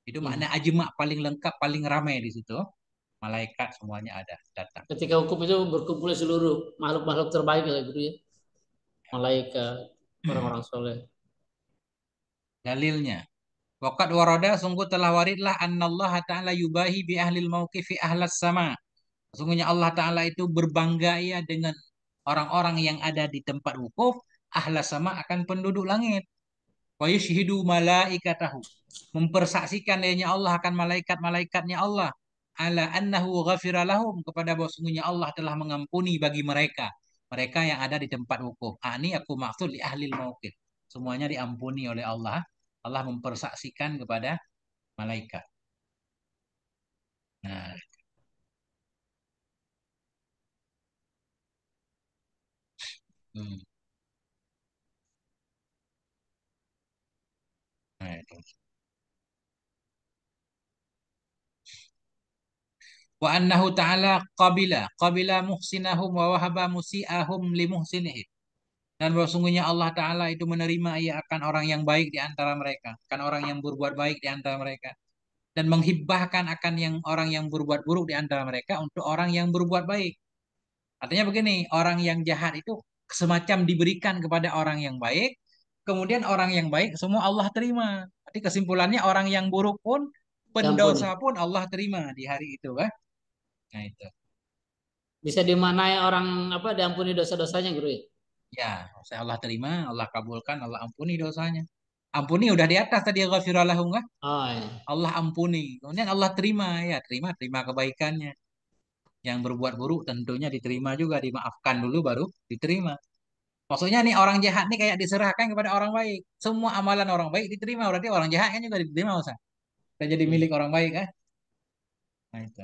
Itu makna Hmm. ajma, paling lengkap, paling ramai di situ. Malaikat semuanya ada datang. Ketika hukum itu berkumpul seluruh makhluk-makhluk terbaik ya gitu ya. Malaikat, orang-orang soleh. Dalilnya, waqad warada, sungguh telah waridlah annallaha ta'ala yubahi bi ahlil mauqifi ahlas sama. Sesungguhnya Allah Ta'ala itu berbangga ya dengan orang-orang yang ada di tempat wukuf, ahlas sama, akan penduduk langit. Wa yushhidu malaikatahu, mempersaksikan adanya Allah akan malaikat-malaikatnya Allah, ala annahu ghafira lahum, kepada bahwa sungguhnya Allah telah mengampuni bagi mereka, mereka yang ada di tempat wukuf. Ini aku maksud di ahli mauqif. Semuanya diampuni oleh Allah. Allah mempersaksikan kepada malaikat. Nah, hmm, nah itu. Wa annahu ta'ala qabila muhsinahum wa wahaba musi'ahum li muhsinihim. Dan bahwa sungguhnya Allah Ta'ala itu menerima ia akan orang yang baik di antara mereka, akan orang yang berbuat baik di antara mereka, dan menghibahkan akan yang orang yang berbuat buruk di antara mereka untuk orang yang berbuat baik. Artinya begini, orang yang jahat itu semacam diberikan kepada orang yang baik, kemudian orang yang baik semua Allah terima. Berarti kesimpulannya orang yang buruk pun, pendosa Diampuni. pun Allah terima di hari itu, kan? Nah itu. Bisa dimanai orang apa diampuni dosa-dosanya gitu ya. Ya, saya Allah terima, Allah kabulkan, Allah ampuni dosanya. Ampuni udah di atas tadi, ghafiralahum, kan? Oh iya. Allah ampuni. Kemudian Allah terima, ya terima, terima kebaikannya. Yang berbuat buruk tentunya diterima juga, dimaafkan dulu baru diterima. Maksudnya nih orang jahat nih kayak diserahkan kepada orang baik. Semua amalan orang baik diterima, berarti orang jahat kan juga diterima, Ustaz. Kita jadi Hmm. milik orang baik, kan? Nah itu.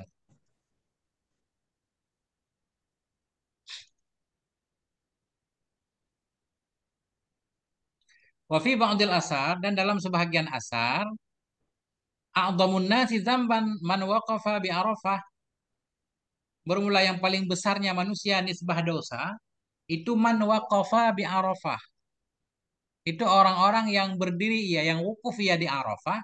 Wa fi ba'dil asar, dan dalam sebahagian asar, a'dhamun nasi dzamban man waqafa bi Arafah, bermula yang paling besarnya manusia nisbah dosa itu man waqafa bi Arafah. Itu orang-orang yang berdiri ya, yang wukuf ya di Arafah.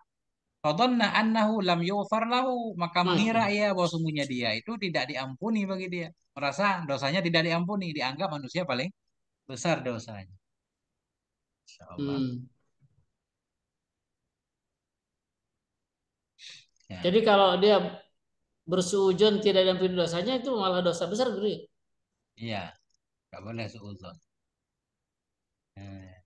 Fadhanna annahu lam yughfar lahu, maka Masya mengira Allah. ia bahwa sungguhnya dia itu tidak diampuni bagi dia. Merasa dosanya tidak diampuni, dianggap manusia paling besar dosanya. Insyaallah. Hmm. Ya, Jadi kalau dia bersuudzon tidak diampuni dosanya itu malah dosa besar gitu ya. iya, nggak boleh suudzon. Eh.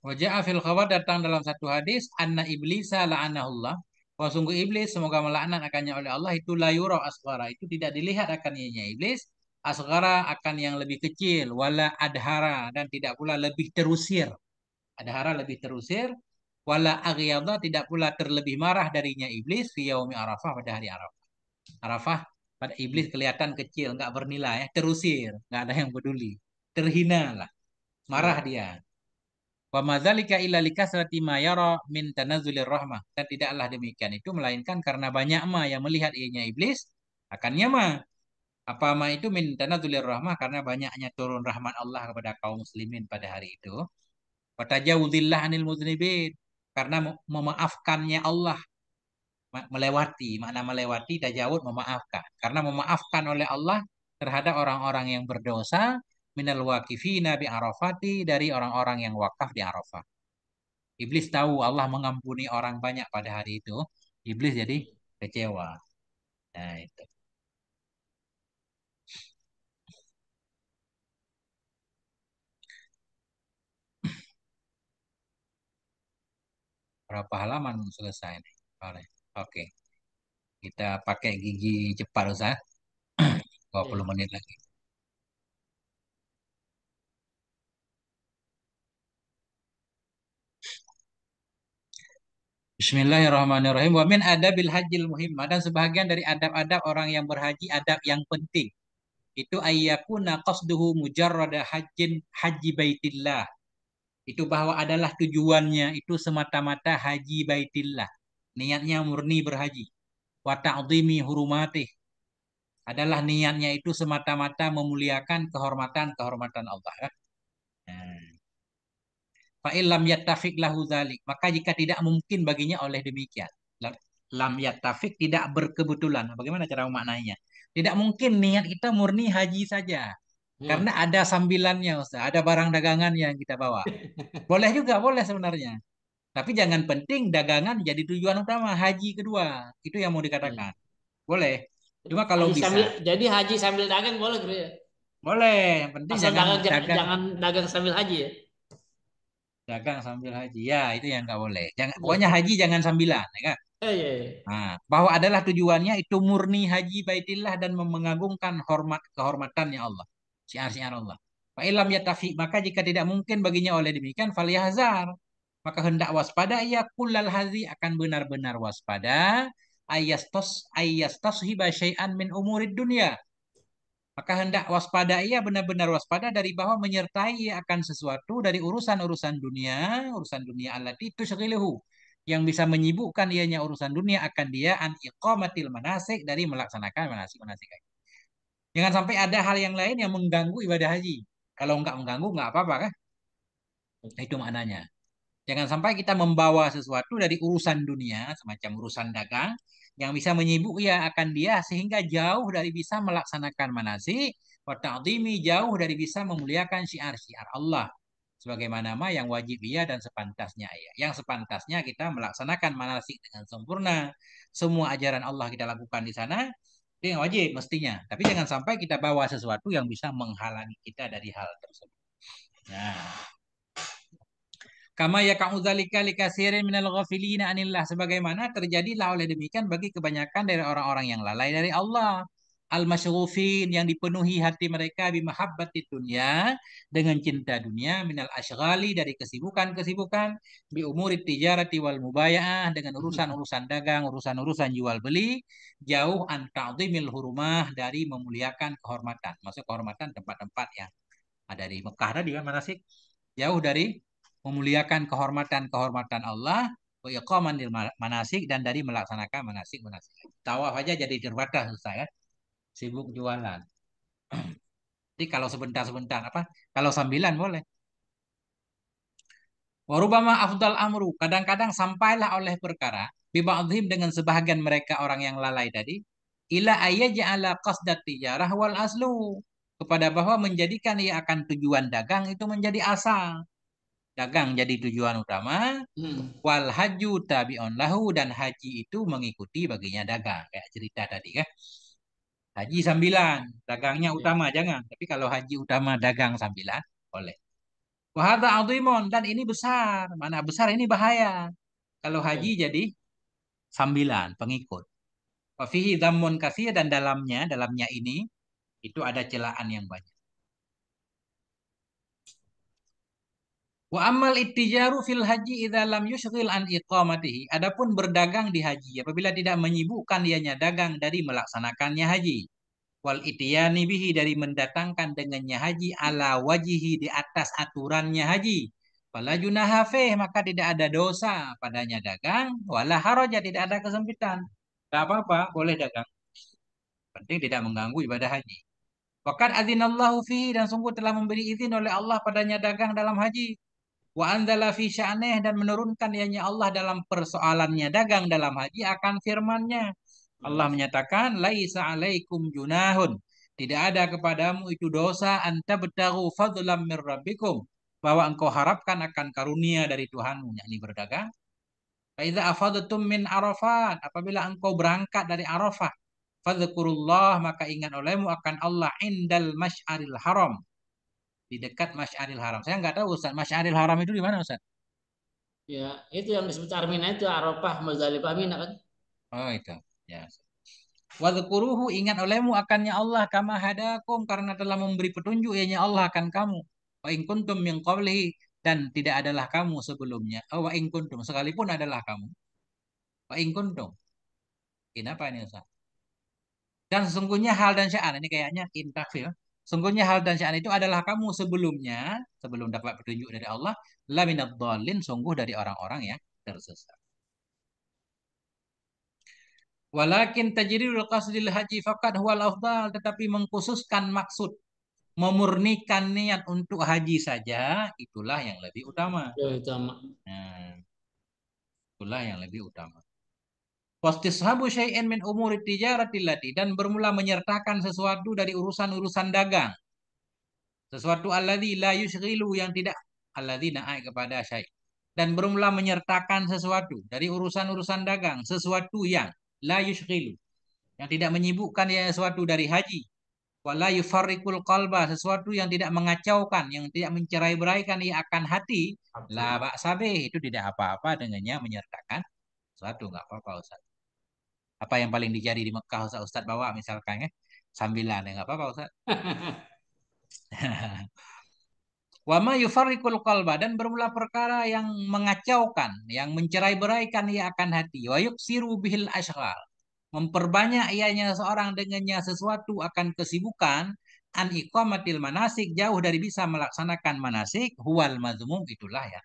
Wajah fil khabar, datang dalam satu hadis, anna iblisa la'anahullah, bahwa sungguh iblis semoga melaknat akannya oleh Allah, itu la yura asghara, itu tidak dilihat akan ianya iblis, asghara akan yang lebih kecil, wala adhara, dan tidak pula lebih terusir. Adhara lebih terusir, wala aghyadha, tidak pula terlebih marah darinya iblis fi yaumi Arafah, pada hari Arafah. Arafah pada iblis kelihatan kecil, nggak bernilai, terusir, nggak ada yang peduli, terhina lah, marah Iya. dia. Wa madzalika illa likasrati ma yara min tanazzulir rahmah, dan tidaklah demikian itu melainkan karena banyak ma yang melihat ianya iblis akannya ma, apa ma itu min tanazzulir rahmah, karena banyaknya turun rahmat Allah kepada kaum muslimin pada hari itu. Wa tajawuzillah anil muznibin, karena memaafkannya Allah, melewati, makna melewati tajawud, memaafkan, karena memaafkan oleh Allah terhadap orang-orang yang berdosa, minal waqifina bi arafati, dari orang-orang yang wakaf di Arafah. Iblis tahu Allah mengampuni orang banyak pada hari itu. Iblis jadi kecewa. Nah, itu. Berapa halaman selesai nih? Oke, kita pakai gigi cepat Ustaz. 20 Ya. menit lagi. Bismillahirrahmanirrahim. Wa min adabil hajjil muhimmah, dan sebahagian dari adab-adab orang yang berhaji, adab yang penting. Itu ayyakuna qasduhu mujarrada haji baitillah. Itu bahwa adalah tujuannya itu semata-mata haji baitillah. Niatnya murni berhaji. Wa ta'zimi hurumatih. Adalah niatnya itu semata-mata memuliakan kehormatan-kehormatan Allah. Nah, Fa'ilam yattafiq lahu dzalik. Maka jika tidak mungkin baginya oleh demikian. Lam yattafiq tidak berkebetulan. Bagaimana cara memaknainya? Tidak mungkin niat kita murni haji saja. Hmm. Karena ada sambilannya, Ustaz. Ada barang dagangan yang kita bawa. Boleh juga, boleh sebenarnya. Tapi jangan penting dagangan jadi tujuan utama. Haji kedua. Itu yang mau Hmm. dikatakan. Boleh. Cuma kalau Haji sambil bisa. jadi haji sambil dagang boleh gitu ya. Boleh. Yang penting Asal jangan dagang dagang. jangan dagang sambil haji ya. Dagang sambil haji. Ya, itu yang nggak boleh. Jangan, pokoknya haji jangan sambilan. Ya kan? Iya, iya. Nah, bahwa adalah tujuannya itu murni haji baitillah dan mengagungkan kehormatannya Allah. Syiar-syiar Allah. Fa ilam yatafi, maka jika tidak mungkin baginya oleh demikian falyahzar. Maka hendak waspada ia kullal hazi, akan benar-benar waspada ayastashiba syai'an min umurid dunia. Maka hendak waspada ia benar-benar waspada dari bahwa menyertai ia akan sesuatu dari urusan dunia allati tusyghiluhu, yang bisa menyibukkan ianya urusan dunia akan dia an iqamatil manasik, dari melaksanakan manasik-manasik. Jangan sampai ada hal yang lain yang mengganggu ibadah haji. Kalau nggak mengganggu nggak apa-apa kan? Itu maknanya. Jangan sampai kita membawa sesuatu dari urusan dunia, semacam urusan dagang, yang bisa menyibuk ya akan dia sehingga jauh dari bisa melaksanakan manasik, wa ta'zimi, jauh dari bisa memuliakan syiar-syiar Allah. Sebagaimana yang wajib ia dan sepantasnya ia. Yang sepantasnya kita melaksanakan manasik dengan sempurna. Semua ajaran Allah kita lakukan di sana. Itu yang wajib mestinya. Tapi jangan sampai kita bawa sesuatu yang bisa menghalangi kita dari hal tersebut. Nah, kama yaka'u dzalika likasirin minal ghafilina anillah, sebagaimana terjadilah oleh demikian bagi kebanyakan dari orang-orang yang lalai dari Allah. Al-masyrufin, yang dipenuhi hati mereka bimahabbati dunya, dengan cinta dunia, minal asyghali, dari kesibukan-kesibukan, bi umuri tijarati wal mubaya'ah, dengan urusan-urusan dagang, urusan-urusan jual beli, jauh an ta'zimil hurumah, dari memuliakan kehormatan. Maksud kehormatan tempat-tempat yang ada di Mekah tadi kan manasik, jauh dari memuliakan kehormatan-kehormatan Allah, wa iqamanil manasik, dan dari melaksanakan manasik-manasik. Tawaf aja jadi terbatas susah ya, sibuk jualan. Jadi kalau sebentar-sebentar apa? Kalau sambilan boleh. Warubama afdal amru, kadang-kadang sampailah oleh perkara biba'dhim, dengan sebahagian mereka orang yang lalai tadi, ila ayyaja'ala qasdat tijarah wal aslu, kepada bahwa menjadikan ia akan tujuan dagang itu menjadi asal. Dagang jadi tujuan utama, Hmm. wal haju tabi'un lahu, dan haji itu mengikuti baginya dagang. Kayak cerita tadi kan. Haji sambilan, dagangnya Ya. utama jangan. Tapi kalau haji utama dagang sambilan, boleh. Wahada adhimon, dan ini besar. Mana besar ini bahaya. Kalau haji Ya. jadi sambilan, pengikut. Wafihi dhammun katsir, dan dalamnya ini itu ada celaan yang banyak. Wa amal ittijaru fil haji idza lam yushghil an iqamatihi. Adapun berdagang di haji apabila tidak menyibukkan dianya dagang dari melaksanakannya haji. Wal itiyani bihi, dari mendatangkan dengannya haji, ala wajihi, di atas aturannya haji. Fala junaha fih, maka tidak ada dosa padanya dagang, wala haraja, tidak ada kesempitan. Tidak apa-apa, boleh dagang. Penting tidak mengganggu ibadah haji. Waqad adzinallahu fihi, dan sungguh telah memberi izin oleh Allah padanya dagang dalam haji. Wa anzala fi sya'nih, dan menurunkan ianya Allah dalam persoalannya dagang dalam haji akan firman-Nya. Allah menyatakan laisa alaikum junahun, tidak ada kepadamu itu dosa, anta betaru fadlam mir rabbikum, bahwa engkau harapkan akan karunia dari Tuhanmu, yakni berdagang. Fa idza afadtum min Arafat, apabila engkau berangkat dari Arafah, fadhkurullah, maka ingat olehmu akan Allah indal masy'aril haram, di dekat Masy'aril Haram. Saya nggak tahu Ustaz, Masy'aril Haram itu di mana Ustaz? Ya, itu yang disebut Armina itu Arafah, Muzdalifah, Mina kan. Oh itu. Ya. Wadhkuruhu, ingat olehmu akannya Allah kama hadakum, karena telah memberi petunjuk ianya Allah akan kamu. Wa in kuntum min qablihi, dan tidak adalah kamu sebelumnya. Oh, wa in kuntum, sekalipun adalah kamu. Wa in kuntum. Kenapa ini Ustaz? Dan sesungguhnya hal dan sya'an, ini kayaknya intafil. Sungguhnya hal dan sya'an itu adalah kamu sebelumnya, sebelum dapat petunjuk dari Allah, la minad dhalin, sungguh dari orang-orang yang tersesat. Walakin tajridul qasdil haji faqad huwal afdal, tetapi mengkhususkan maksud, memurnikan niat untuk haji saja, itulah yang lebih utama. Ya, itu sama. Nah, itulah yang lebih utama. Wastishabu syai'in min umuri tijarati lati, dan bermula menyertakan sesuatu dari urusan-urusan dagang. Sesuatu alladzi la yushghilu, yang tidak, alladzi naik kepada syai'. Dan bermula menyertakan sesuatu dari urusan-urusan dagang, sesuatu yang la yushghilu, yang tidak menyibukkan ya, sesuatu dari haji. Wala yufarriqul qalba, sesuatu yang tidak mengacaukan, yang tidak mencerai-beraikan ia akan hati. La Oke. ba'sabe, itu tidak apa-apa dengannya menyertakan sesuatu, nggak apa-apa Ustaz. Apa yang paling dijadi di Mekah Ustaz, Ustaz bawa misalkan ya, sambilan ya nggak apa-apa Ustaz. Wa ma yufarriqul qalba, dan bermula perkara yang mengacaukan, yang mencerai-beraikan ia akan hati. Wa yuksiru bihil ashghal, memperbanyak ianya seorang dengannya sesuatu akan kesibukan. An iqamatil manasik, jauh dari bisa melaksanakan manasik. Huwal mazmum, itulah ya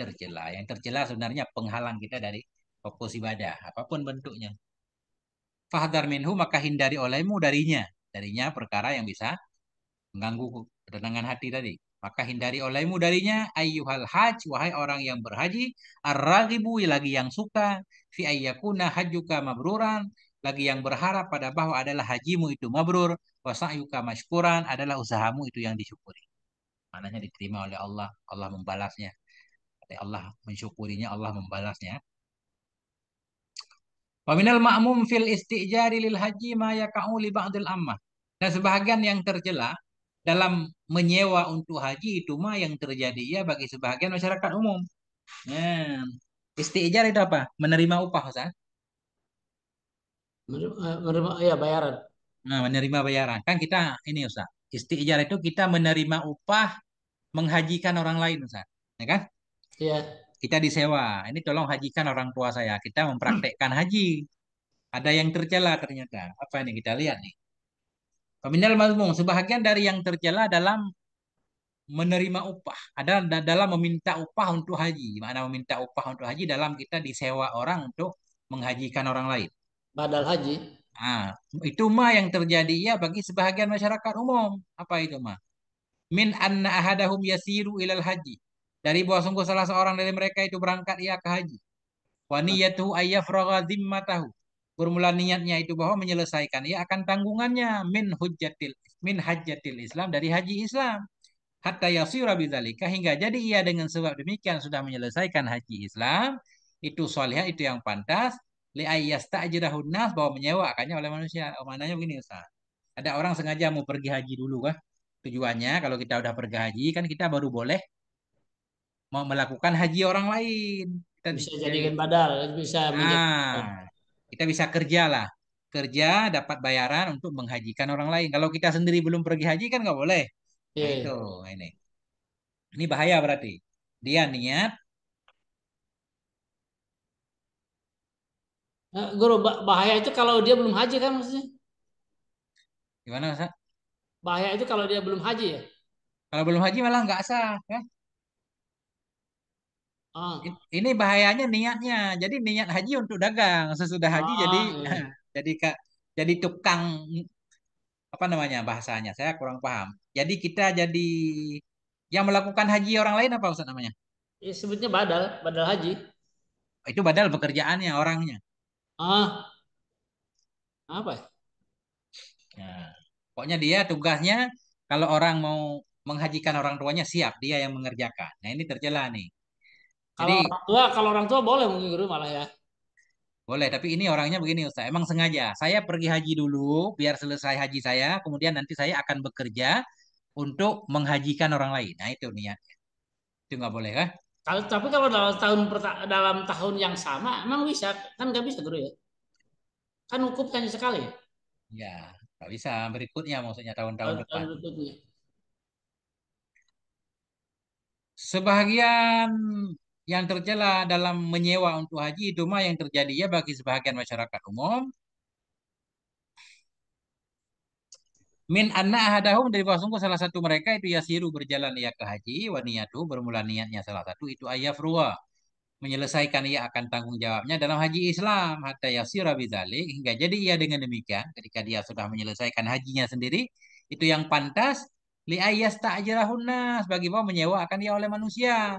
tercela. Yang tercela sebenarnya penghalang kita dari fokus ibadah apapun bentuknya. Fahdar minhu, maka hindari olehmu darinya, darinya perkara yang bisa mengganggu ketenangan hati tadi. Maka hindari olehmu darinya, ayyuhal haj, wahai orang yang berhaji, ar-raghibu, lagi yang suka, fi ayyakuna hajjuka mabruran, lagi yang berharap pada bahwa adalah hajimu itu mabrur, wa sa'yuka mashkuran, adalah usahamu itu yang disyukuri. Maknanya diterima oleh Allah, Allah membalasnya. Allah mensyukurinya, Allah membalasnya. Wa minal ma'mum fil istijari lil haji ma yaka'u li ba'dil ammah. Dan sebahagian yang tercela dalam menyewa untuk haji itu mah yang terjadi ya bagi sebahagian masyarakat umum. Nah, istijar itu apa? Menerima upah, Ustaz. Menerima, ya bayaran. Nah, menerima bayaran. Kan kita ini Ustaz. Istijar itu kita menerima upah menghajikan orang lain, Ustaz. Ya kan? Ya, Kita disewa. Ini tolong hajikan orang tua saya. Kita mempraktekkan haji. Ada yang tercela ternyata. Apa ini kita lihat nih. Peminal mazmum, sebahagian dari yang tercela dalam menerima upah. Ada dalam meminta upah untuk haji. Mana meminta upah untuk haji dalam kita disewa orang untuk menghajikan orang lain. badal haji. Ah, itu mah yang terjadi ya bagi sebahagian masyarakat umum. Apa itu mah? Min anna ahadahum yasiru ilal haji. Dari bahwa sungguh salah seorang dari mereka itu berangkat ia ke haji. Wa niyatuhu ayyafragha zimmatahu. Bermula niatnya itu bahwa menyelesaikan ia akan tanggungannya min hajjatil Islam, dari haji Islam. Hatta yasira bidzalika, hingga jadi ia dengan sebab demikian sudah menyelesaikan haji Islam, itu solihah, itu yang pantas, li ayyasta'jirahun nas, bahwa menyewakannya oleh manusia. Oh, maknanya begini Ustaz. Ada orang sengaja mau pergi haji dulu kah? Tujuannya kalau kita udah pergi haji kan kita baru boleh mau melakukan haji orang lain. Kita Bisa jadi, jadikan badal, bisa menjadi badal. kita bisa kerja lah. Kerja dapat bayaran untuk menghajikan orang lain. Kalau kita sendiri belum pergi haji kan nggak boleh. Nah itu, Iya. ini. Ini bahaya berarti. Dia niat, Guru, bahaya itu kalau dia belum haji kan maksudnya? gimana Ustaz? Bahaya itu kalau dia belum haji ya? Kalau belum haji malah nggak sah, ya. Ah, Ini bahayanya niatnya. Jadi niat haji untuk dagang, sesudah haji jadi iya. jadi kak, jadi tukang, apa namanya bahasanya? Saya kurang paham. Jadi kita jadi yang melakukan haji orang lain, apa Ustaz namanya? Ya, sebutnya badal, badal haji. Itu padahal pekerjaannya orangnya. Ah, apa ya? Nah, pokoknya dia tugasnya kalau orang mau menghajikan orang tuanya siap, dia yang mengerjakan. Nah ini tercela nih. Jadi Kalau orang tua boleh mungkin guru malah ya. boleh, tapi ini orangnya begini Ustaz. Emang sengaja. Saya pergi haji dulu biar selesai haji saya, kemudian nanti saya akan bekerja untuk menghajikan orang lain. Nah, itu niat. Itu nggak boleh kan? Kalau tapi kalau dalam tahun yang sama emang bisa kan nggak bisa guru ya? Kan hukum hanya sekali ya. Ya, nggak bisa berikutnya maksudnya tahun-tahun Tahun depan. berikutnya. Sebahagian yang tercela dalam menyewa untuk haji itu mah yang terjadi ya bagi sebahagian masyarakat umum. Min anna ahadahum dari sungguh salah satu mereka itu yasiru berjalan ia ke haji wa niyatu bermula niatnya salah satu itu ayafruwa menyelesaikan ia akan tanggung jawabnya dalam haji Islam hatta yasira bidzalik hingga jadi ia dengan demikian ketika dia sudah menyelesaikan hajinya sendiri itu yang pantas li ayyas ta'jirahun nas bagi bahwa menyewa akan ia oleh manusia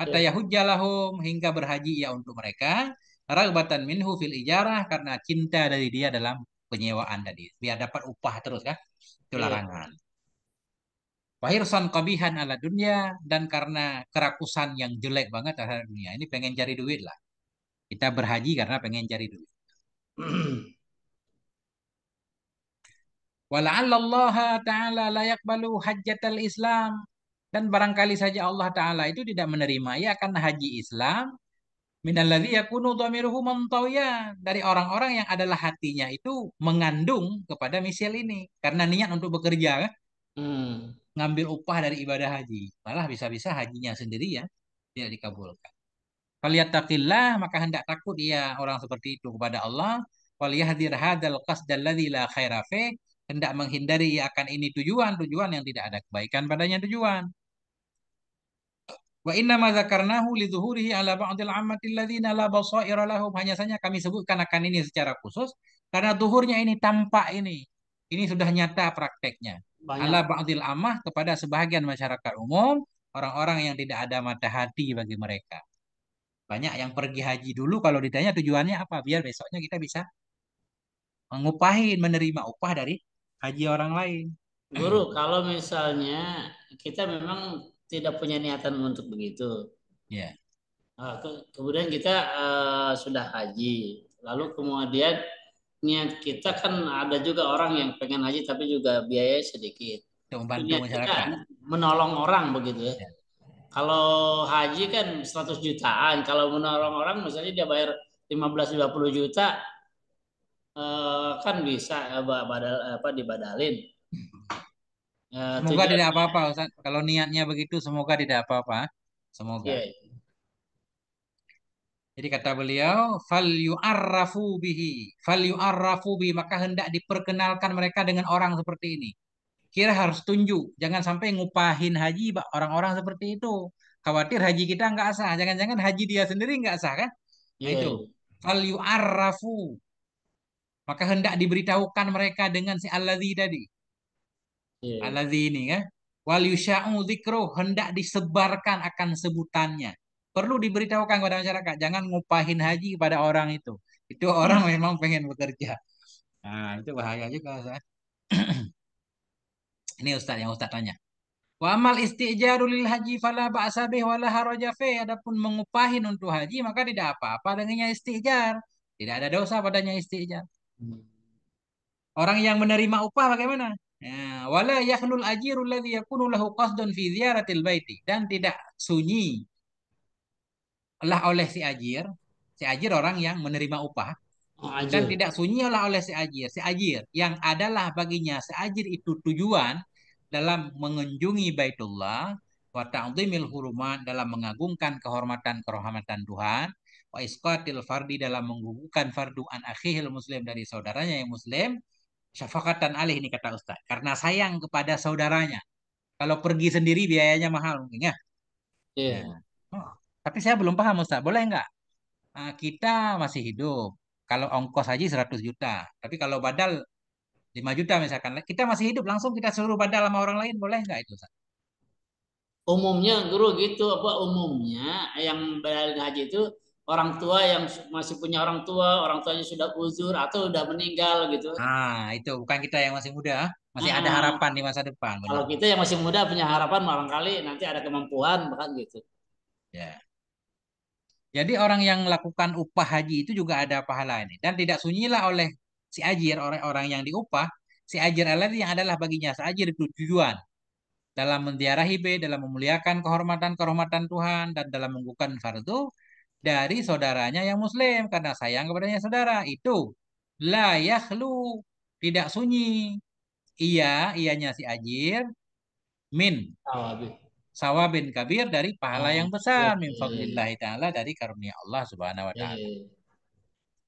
hatta Ya, yahujjalahum hingga berhaji ia untuk mereka ragbatan minhu fil ijarah karena cinta dari dia dalam penyewaan tadi biar dapat upah terus kan itu iya. larangan. Wahirsan kabihan ala dunia dan karena kerakusan yang jelek banget terhadap dunia ini pengen cari duit lah. Kita berhaji karena pengen cari duit. Wala'allallaha ta'ala la yaqbalu hajjatal Islam. Dan barangkali saja Allah Ta'ala itu tidak menerima ya akan haji Islam. Minalladzi yakunu dhamiruhu muntawiyan. Dari orang-orang yang adalah hatinya itu mengandung kepada misil ini. Karena niat untuk bekerja kan. Hmm, Ngambil upah dari ibadah haji. Malah bisa-bisa hajinya sendiri ya. Tidak dikabulkan. Falyattaqillah maka hendak takut ia orang seperti itu kepada Allah. Walyahdhir hadzal qasdal ladzi la khaira fi hendak menghindari ia akan ini tujuan-tujuan yang tidak ada kebaikan padanya tujuan. Wa inna ma dzakarnahu lidzuhurihi ala ba'dil ammati alladzina la basaira lahum hanya saja kami sebutkan akan ini secara khusus karena zuhurnya ini tampak ini. Ini sudah nyata prakteknya. Ala banyak. ba'dil ammah kepada sebahagian masyarakat umum orang-orang yang tidak ada mata hati bagi mereka. Banyak yang pergi haji dulu kalau ditanya tujuannya apa? Biar besoknya kita bisa mengupahin, menerima upah dari haji orang lain. Guru, kalau misalnya kita memang tidak punya niatan untuk begitu. Ya, Kemudian kita sudah haji. Lalu kemudian niat kita kan ada juga orang yang pengen haji tapi juga biaya sedikit. untuk Itu membantu niat kita masyarakat. menolong orang begitu ya. Ya. Kalau haji kan 100 jutaan. Kalau menolong orang misalnya dia bayar 15-20 juta kan bisa apa dibadalin. Semoga tidak Tujuannya apa-apa, Ustaz. Kalau niatnya begitu, semoga tidak apa-apa. Semoga. ya. Jadi kata beliau, fal yu'arrafu bihi, fal yu'arrafu bihi, maka hendak diperkenalkan mereka dengan orang seperti ini. Kira harus tunjuk, jangan sampai ngupahin haji orang-orang seperti itu. Khawatir haji kita nggak sah, jangan-jangan haji dia sendiri nggak sah kan? Nah Iya, itu, iya. fal yu'arrafu, maka hendak diberitahukan mereka dengan si alladzi tadi. Iya. Alladzi ini kan. Wal yusya'u dzikru, hendak disebarkan akan sebutannya. Perlu diberitahukan kepada masyarakat, jangan ngupahin haji kepada orang itu. Itu orang memang pengen bekerja. Nah, itu bahaya juga, Ustaz. Ini Ustaz yang Ustaz tanya. Wa amal istijarul lil haji fala ba'sa bih wala haraja fi. Adapun mengupahin untuk haji maka tidak apa-apa dengannya istijar. Tidak ada dosa padanya istijar. Orang yang menerima upah bagaimana? Ya, wala yakhlul ajirul ladzi yakunu lahu qasdun fi ziyaratil baiti dan tidak sunyi lah oleh si ajir orang yang menerima upah Oh, dan ajir. tidak sunyilah oleh si ajir yang adalah baginya si ajir itu tujuan dalam mengunjungi Baitullah wa ta'zimil hurumat dalam mengagungkan kehormatan Tuhan wa isqatil fardi dalam menggugurkan fardu an akhihil muslim dari saudaranya yang muslim syafaqatan alih ini kata Ustaz karena sayang kepada saudaranya kalau pergi sendiri biayanya mahal mungkin ya. Ya. Iya. Oh, tapi saya belum paham Ustaz boleh nggak kita masih hidup kalau ongkos haji 100 juta. Tapi kalau badal 5 juta misalkan. Kita masih hidup langsung kita suruh badal sama orang lain boleh nggak itu? Ustaz? Umumnya guru gitu apa umumnya yang bayar haji itu orang tua yang masih punya orang tuanya sudah uzur atau udah meninggal gitu. Nah, itu bukan kita yang masih muda. Masih ada Nah, harapan di masa depan. kalau Benar. kita yang masih muda punya harapan barangkali nanti ada kemampuan bahkan gitu. Ya. Jadi orang yang melakukan upah haji itu juga ada pahala ini. Dan tidak sunyilah oleh si ajir, orang-orang yang diupah, si ajir alladzi yang adalah baginya si ajir itu tujuan dalam menziarahi bait, dalam memuliakan kehormatan-kehormatan Tuhan, dan dalam menggugurkan fardu dari saudaranya yang muslim karena sayang kepadanya saudara. Itu la yakhlu, tidak sunyi. Ianya si ajir min Awabih. sawabin kabir dari pahala yang Oh, iya, besar min iya, iya. fadlillahi taala dari karunia Allah Subhanahu wa Iya, iya, taala. iya.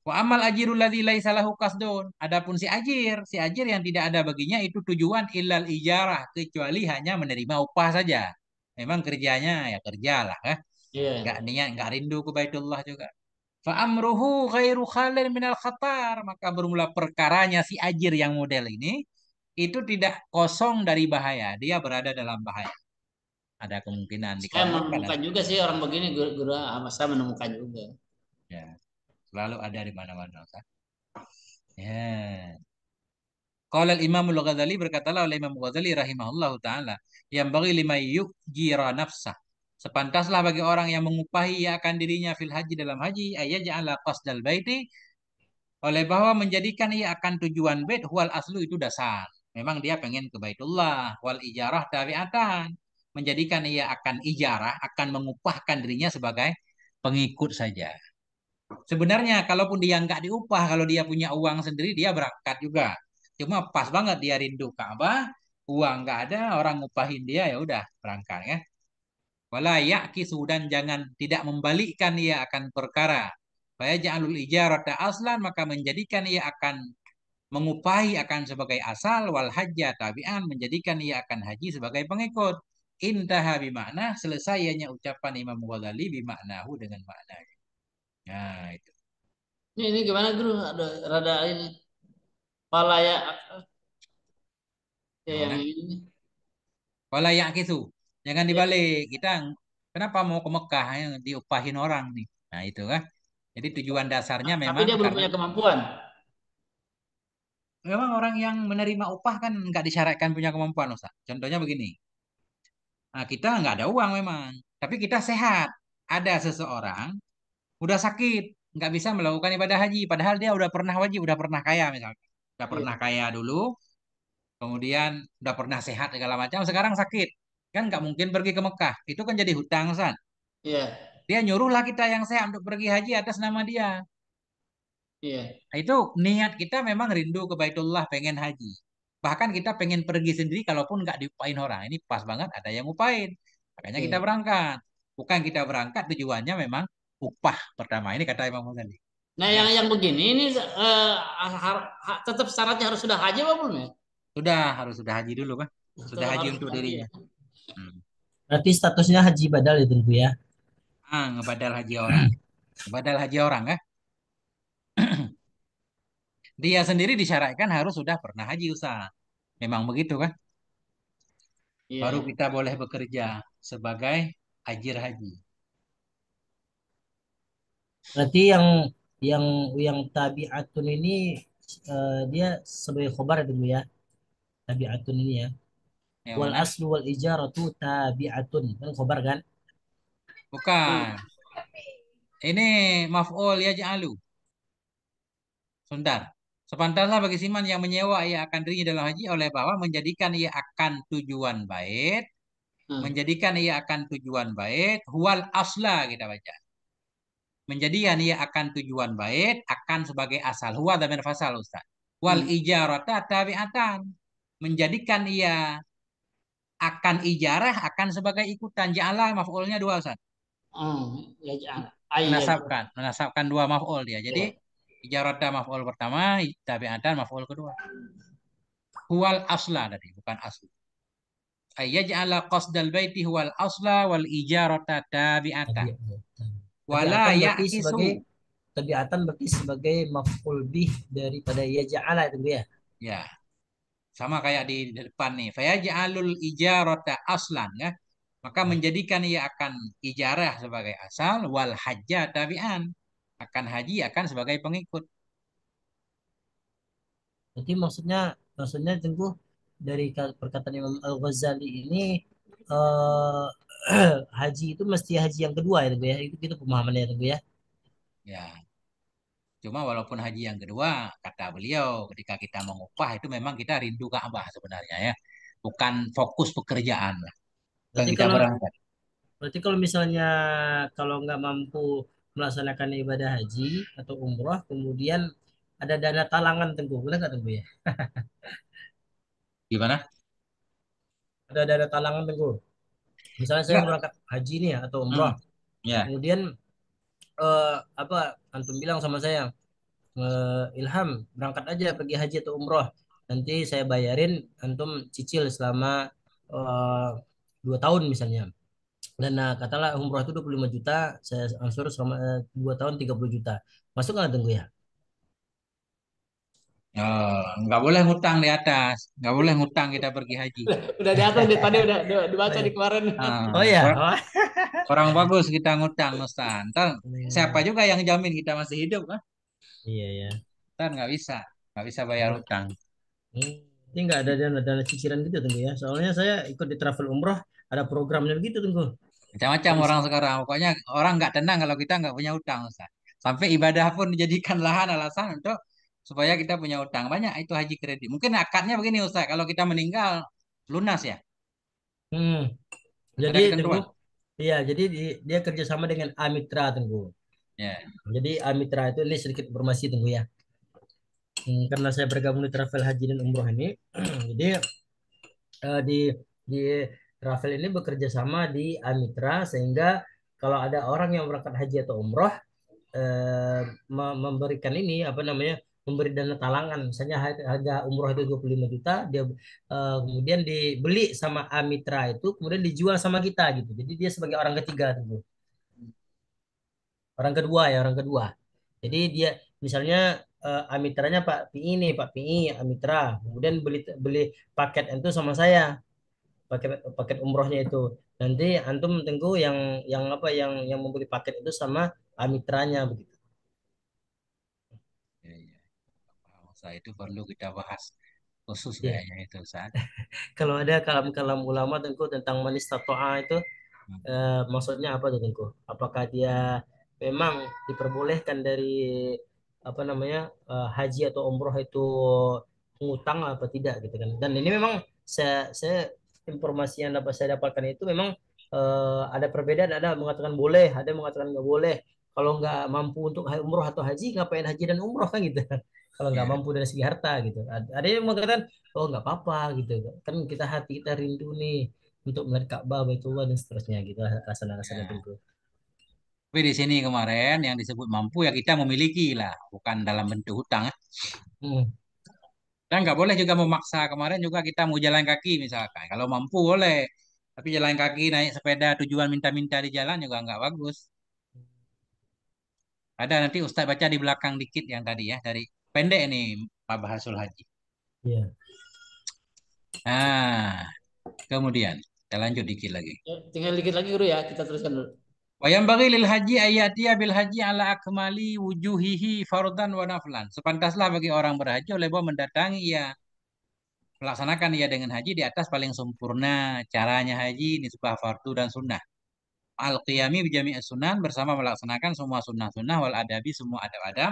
Wa amal ajirul ladzi laisa lahu qasdun. Adapun si ajir yang tidak ada baginya itu tujuan illal ijarah, kecuali hanya menerima upah saja. Memang kerjanya ya kerjalah ya. Enggak Iya. niat, enggak rindu ke Baitullah juga. Fa amruhu ghairu khalin minal khatar. Maka bermula perkaranya si ajir yang model ini itu tidak kosong dari bahaya. Dia berada dalam bahaya. Ada kemungkinan Saya dikabulkan. menemukan juga sih orang begini, guru saya menemukan juga. Ya, selalu ada di mana-mana. Ustaz. Ya. Qala al-Imam al-Ghazali, berkatalah oleh Imam Ghazali rahimahullahu taala, yang bagi lima yujira nafsah. Sepantaslah bagi orang yang mengupahi akan dirinya fil haji dalam haji ayat ja'ala qasdal baiti, oleh bahwa menjadikan ia akan tujuan bait wal aslu itu dasar. Memang dia pengen ke Baitullah, wal ijarah tabi'atan. Menjadikan ia akan ijarah, akan mengupahkan dirinya sebagai pengikut saja. Sebenarnya kalaupun dia nggak diupah, kalau dia punya uang sendiri, dia berangkat juga. Cuma pas banget dia rindu Ka'bah, uang nggak ada, orang ngupahin dia ya udah berangkat ya. Wala ya'kisu, dan jangan tidak membalikkan ia akan perkara. Faya ja'alul ijarata aslan, maka menjadikan ia akan mengupahi akan sebagai asal, wal hajja tabi'an, menjadikan ia akan haji sebagai pengikut. Intaha bimakna, selesainya ucapan Imam Ghazali bimaknahu dengan maknanya. Nah, itu. Ini gimana guru? Ada rada ini. Pala ya, ya Yang yang mana? ini. Wala yakisu. Jangan Ya. dibalik. Kita kenapa mau ke Mekah ya, diupahin orang nih. Nah, itu kan. Jadi tujuan dasarnya Tapi memang dia belum karena punya kemampuan. memang orang yang menerima upah kan nggak disyaratkan punya kemampuan, Ustaz. Contohnya begini. Nah, kita nggak ada uang memang, tapi kita sehat. Ada seseorang udah sakit, nggak bisa melakukan ibadah haji, padahal dia udah pernah wajib, udah pernah kaya misalnya. Udah Iya. pernah kaya dulu, kemudian udah pernah sehat segala macam, sekarang sakit. Kan nggak mungkin pergi ke Mekah. Itu kan jadi hutang, Ustaz. Iya. Dia nyuruhlah kita yang sehat untuk pergi haji atas nama dia. Iya. Nah, itu niat kita memang rindu ke Baitullah, pengen haji. Bahkan kita pengen pergi sendiri kalaupun nggak diupain orang. Ini pas banget ada yang upain. Makanya kita Iya. berangkat. Bukan kita berangkat tujuannya memang upah pertama. Ini kata Imam Ghazali. Nah, Ya, yang begini ini tetap syaratnya harus sudah haji apa belum ya? sudah haji dulu kan. Sudah Tetap haji harus untuk haji ya. dirinya. Hmm. Berarti statusnya haji badal itu Bu ya. Ngebadal haji orang. Ngebadal haji orang kan. Dia sendiri disyaratkan harus sudah pernah haji usaha. Memang begitu kan. Baru Iya. kita boleh bekerja sebagai ajir haji. Berarti yang yang tabiatun ini dia sebagai khobar itu Bu ya. Tabiatun ini ya. Yang Wal mana? aslu wal ijaratu tabiatun. Kan khobar kan? Bukan. Ini maf'ul ya ja'alu. Sebentar. Sepantasnya bagi siman yang menyewa ia akan dirinya dalam haji oleh bahwa menjadikan ia akan tujuan bait, Hmm. menjadikan ia akan tujuan bait, huwal asla kita baca. Menjadikan ia akan tujuan bait, akan sebagai asal. Huwa dhamir fasal Ustaz. Wal Hmm. ijarata tabi'atan. Menjadikan ia akan ijarah akan sebagai ikutan. Ja'ala maf'ulnya dua Ustaz. Hmm. Ya jangan. Ah, iya. Menasabkan dua maf'ul dia. Jadi Iya. ijarata maf'ul pertama, tabi'atan maf'ul kedua. Huwal asla tadi, bukan asli. Ayyaj'ala qasdal baiti huwal asla wal ijarata tabi'atan. Tabiatan. Wala Tabiatan berarti ya'kisu. sebagai tabiatan berarti sebagai maf'ul bih daripada ya ja'ala itu Bu ya. Ya, sama kayak di depan nih. Fayaj'alul ijarata aslan ya. Maka menjadikan ia akan ijarah sebagai asal wal hajja tabi'an. Akan haji akan sebagai pengikut. Berarti maksudnya tentu dari perkataan Imam Al-Ghazali ini eh, haji itu mesti haji yang kedua ya Tengku ya. Itu pemahamannya ya Tengku ya. Ya, cuma walaupun haji yang kedua, kata beliau, ketika kita mengupah itu memang kita rindu Ka'bah sebenarnya ya. Bukan fokus pekerjaan lah. Kan Berarti kita kalau berangkat. berarti kalau misalnya kalau nggak mampu melaksanakan ibadah haji atau umroh, kemudian ada dana talangan Tengku, boleh nggak Tengku ya? Gimana? Ada dana talangan Tengku. Misalnya saya Enggak. berangkat haji nih ya, atau umroh, Hmm, ya. kemudian apa antum bilang sama saya, Ilham berangkat aja pergi haji atau umroh, nanti saya bayarin antum cicil selama eh, 2 tahun misalnya. Dan katalah umroh itu 25 juta, saya ansur selama 2 tahun 30 juta. Masuk nggak Tengku ya? Oh, nggak boleh ngutang di atas. Nggak boleh ngutang kita pergi haji. Udah diatur di tadi udah Oh dibaca ya, di kemarin. oh Ah, ya, oh. kurang bagus kita ngutang, Ustaz. Ntar siapa Hmm, juga yang jamin kita masih hidup kan? iya ya. Ntar nggak bisa bayar utang. Hmm. Ini nggak ada dana cicilan gitu Tengku ya. Soalnya saya ikut di travel umroh, ada programnya begitu Tengku. Macam-macam Jadi orang sekarang. Pokoknya orang nggak tenang kalau kita nggak punya utang, Ustaz. Sampai ibadah pun dijadikan lahan alasan untuk supaya kita punya utang. Banyak itu haji kredit. Mungkin akadnya begini, Ustaz. Kalau kita meninggal, lunas ya. hmm. Jadi Ada Tengku, ketentuan. iya, jadi dia kerjasama dengan Amitra Tengku. Ya. Jadi Amitra itu ini sedikit informasi Tengku ya. Karena saya bergabung di travel haji dan umroh ini, jadi di travel ini bekerja sama di Amitra sehingga kalau ada orang yang berangkat haji atau umroh memberikan ini apa namanya memberi dana talangan misalnya harga umroh itu 25 juta dia kemudian dibeli sama Amitra itu kemudian dijual sama kita gitu jadi dia sebagai orang ketiga tuh orang kedua ya orang kedua jadi dia misalnya Amitranya Pak PI nih Pak PI Amitra kemudian beli beli paket itu sama saya paket paket umrohnya itu nanti antum tunggu yang apa yang membeli paket itu sama Amitranya begitu. Ya, ya. Ustaz, itu perlu kita bahas khusus Iya. kayaknya itu, Ustaz. Kalau ada kalam-kalam ulama tengku tentang manis tatoa itu Hmm. maksudnya apa tuh tengku? Apakah dia memang diperbolehkan dari apa namanya haji atau umroh itu ngutang apa tidak gitu kan? Dan ini memang saya informasi yang dapat saya dapatkan itu memang ada perbedaan. Ada mengatakan boleh, ada yang mengatakan nggak boleh. Kalau nggak mampu untuk umroh atau haji, ngapain haji dan umroh kan gitu? Kalau nggak Ya, mampu dari segi harta gitu. Ada yang mengatakan oh nggak apa-apa gitu kan kita hati kita rindu nih untuk melihat Ka'bah Baitullah dan seterusnya gitu alasan-alasannya ya. tentu. Tapi di sini kemarin yang disebut mampu ya kita memiliki lah, bukan dalam bentuk hutang. Ya. Hmm, Dan nggak boleh juga memaksa. Kemarin juga kita mau jalan kaki misalkan. Kalau mampu boleh. Tapi jalan kaki naik sepeda tujuan minta-minta di jalan juga nggak bagus. Ada nanti Ustadz baca di belakang dikit yang tadi ya dari pendek nih Pak Bahasul Haji. iya. Nah, kemudian kita lanjut dikit lagi. Ya, tinggal dikit lagi Guru ya, kita teruskan dulu. Wayam bagi lil haji ayatiya bil haji ala akmali wujuhihi fardan wa naflan. Sepantaslah bagi orang berhaji oleh bahwa mendatangi ia melaksanakan ia dengan haji di atas paling sempurna caranya haji nisbah fardu dan sunnah. Al-qiyami bijami sunan bersama melaksanakan semua sunnah-sunnah wal adabi semua adab-adab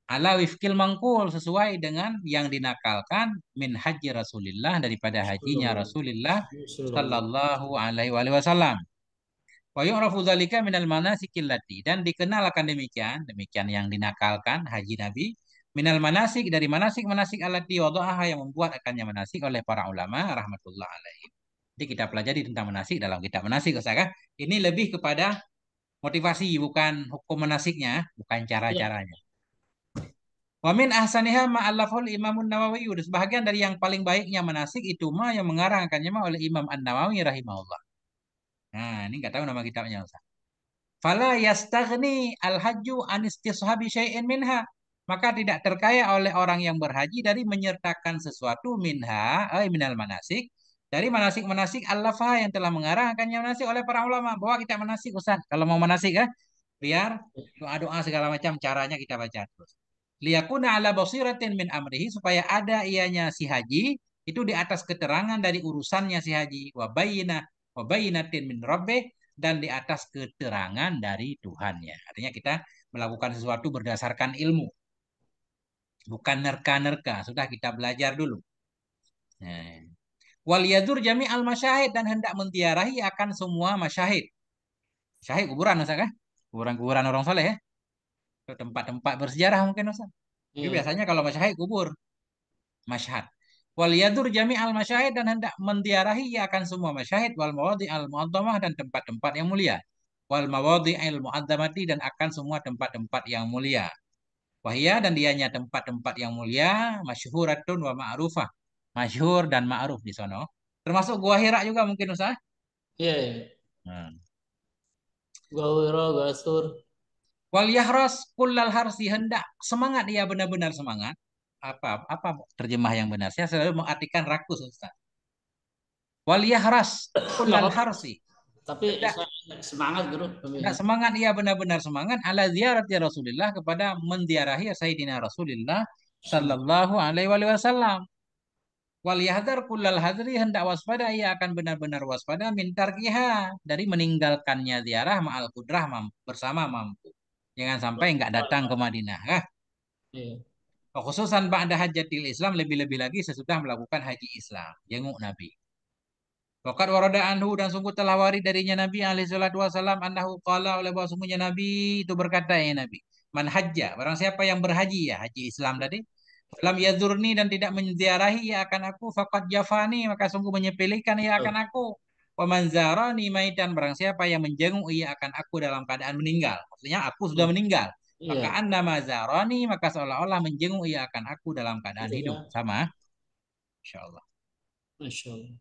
ala wifkil mangkul sesuai dengan yang dinakalkan min haji Rasulillah daripada hajinya Rasulullah sallallahu alaihi wasallam. Wa yu'rafu dzalika minal manasikil lati dan dikenal akan demikian, demikian yang dinakalkan haji Nabi minal manasik dari manasik-manasik alati wada'aha yang membuat akannya manasik oleh para ulama rahmatullah alaihi. Jadi kita pelajari tentang manasik dalam kitab manasik Ustaz kan. Ini lebih kepada motivasi bukan hukum manasiknya, bukan Ya, cara-caranya. Wa min ahsaniha ma'allaful Imamun Nawawi. Udah sebahagian dari yang paling baiknya manasik itu mah yang mengarang akannya mah oleh Imam An-Nawawi rahimahullah. Nah, ini enggak tahu nama kitabnya Ustaz. Fala yastaghni al-hajju an istishabi syai'in minha. Maka tidak terkaya oleh orang yang berhaji dari menyertakan sesuatu minha, minal manasik, dari manasik-manasik al-lafah yang telah mengarang akannya manasik oleh para ulama. Bahwa kita manasik Ustaz. Kalau mau manasik ya, biar doa-doa segala macam caranya kita baca terus. Liyakuna ala basiratin min amrihi supaya ada ianya si haji itu di atas keterangan dari urusannya si haji wa bayyinah wa bayyinatin min rabbih, dan di atas keterangan dari Tuhannya. Artinya kita melakukan sesuatu berdasarkan ilmu, bukan nerka-nerka. Sudah kita belajar dulu. Nah. Wal yadur jami al masyahid, dan hendak mentiarahi akan semua masyahid. Syahid kuburan Ustaz kan? Kuburan-kuburan orang soleh ya. Tempat-tempat bersejarah mungkin Ustaz. Tapi Iya. biasanya kalau masyahid kubur, masyhad. Wal yadur jami al masyahid, dan hendak mentiarahi akan semua masyahid, wal mawadi al mu'azzamah, dan tempat-tempat yang mulia. Wal mawadi al mu'azzamati, dan akan semua tempat-tempat yang mulia. Wahia, dan dianya tempat-tempat yang mulia, masyhuratun wa ma'rufah. Masyhur dan ma'ruf di sono. Termasuk Gua Hira juga mungkin Ustaz. Iya, iya. Hmm. Gawiro, gasur. Wal yahras kullal harsi, hendak semangat, ia benar-benar semangat. Apa terjemah yang benar? Saya selalu mengartikan rakus Ustaz. Wal yahras Nggak kullal apa-apa. harsi, Tapi hendak saya semangat guru. hendak semangat, ia benar-benar semangat ala ziyarat ya Rasulullah, kepada menziarahi Sayyidina Rasulullah sallallahu alaihi wasallam. Wal yahdar kullal hadri, hendak waspada, ia akan benar-benar waspada min tarkiha, dari meninggalkannya ziarah ma'al kudrah, bersama mampu. Jangan sampai enggak datang ke Madinah. Iya. Khususan ba'da hajatil Islam, lebih-lebih lagi sesudah melakukan haji Islam, jenguk Nabi. Waqad warada anhu, dan sungguh telah warid darinya Nabi alaihi salatu wasallam, annahu qala, oleh bahwa sungguhnya Nabi itu berkata, ya Nabi, man hajja, barang siapa yang berhaji, ya haji Islam tadi, lam yazurni, dan tidak menziarahi ya akan aku, faqad jafani, maka sungguh menyepelekan ia akan aku. Wa man zarani maitan, barang siapa yang menjenguk ia akan aku dalam keadaan meninggal. Maksudnya aku sudah meninggal. Maka Iya. annama zarani, maka seolah-olah menjenguk ia akan aku dalam keadaan Gitu hidup. kan? Sama. Insyaallah. Masya Allah.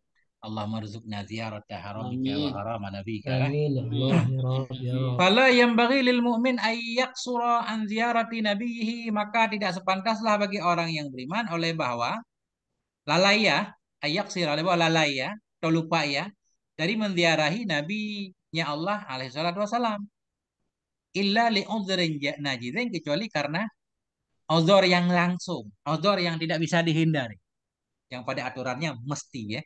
Allah marzuqna ziyarata haramika wa Amin. harama nabika. Amin ya Allah Amin. ya Rabb ya Rabb. Fala yanbaghi lil mu'min ay yaqsura an ziyarati nabiyhi, maka tidak sepantaslah bagi orang yang beriman oleh bahwa lalai ya, ayaksir oleh bahwa lalai ya, atau lupa ya, dari menziarahi nabinya Allah alaihi salatu wasalam. Illa li udhrin najidin, kecuali karena uzur yang langsung, uzur yang tidak bisa dihindari, yang pada aturannya mesti ya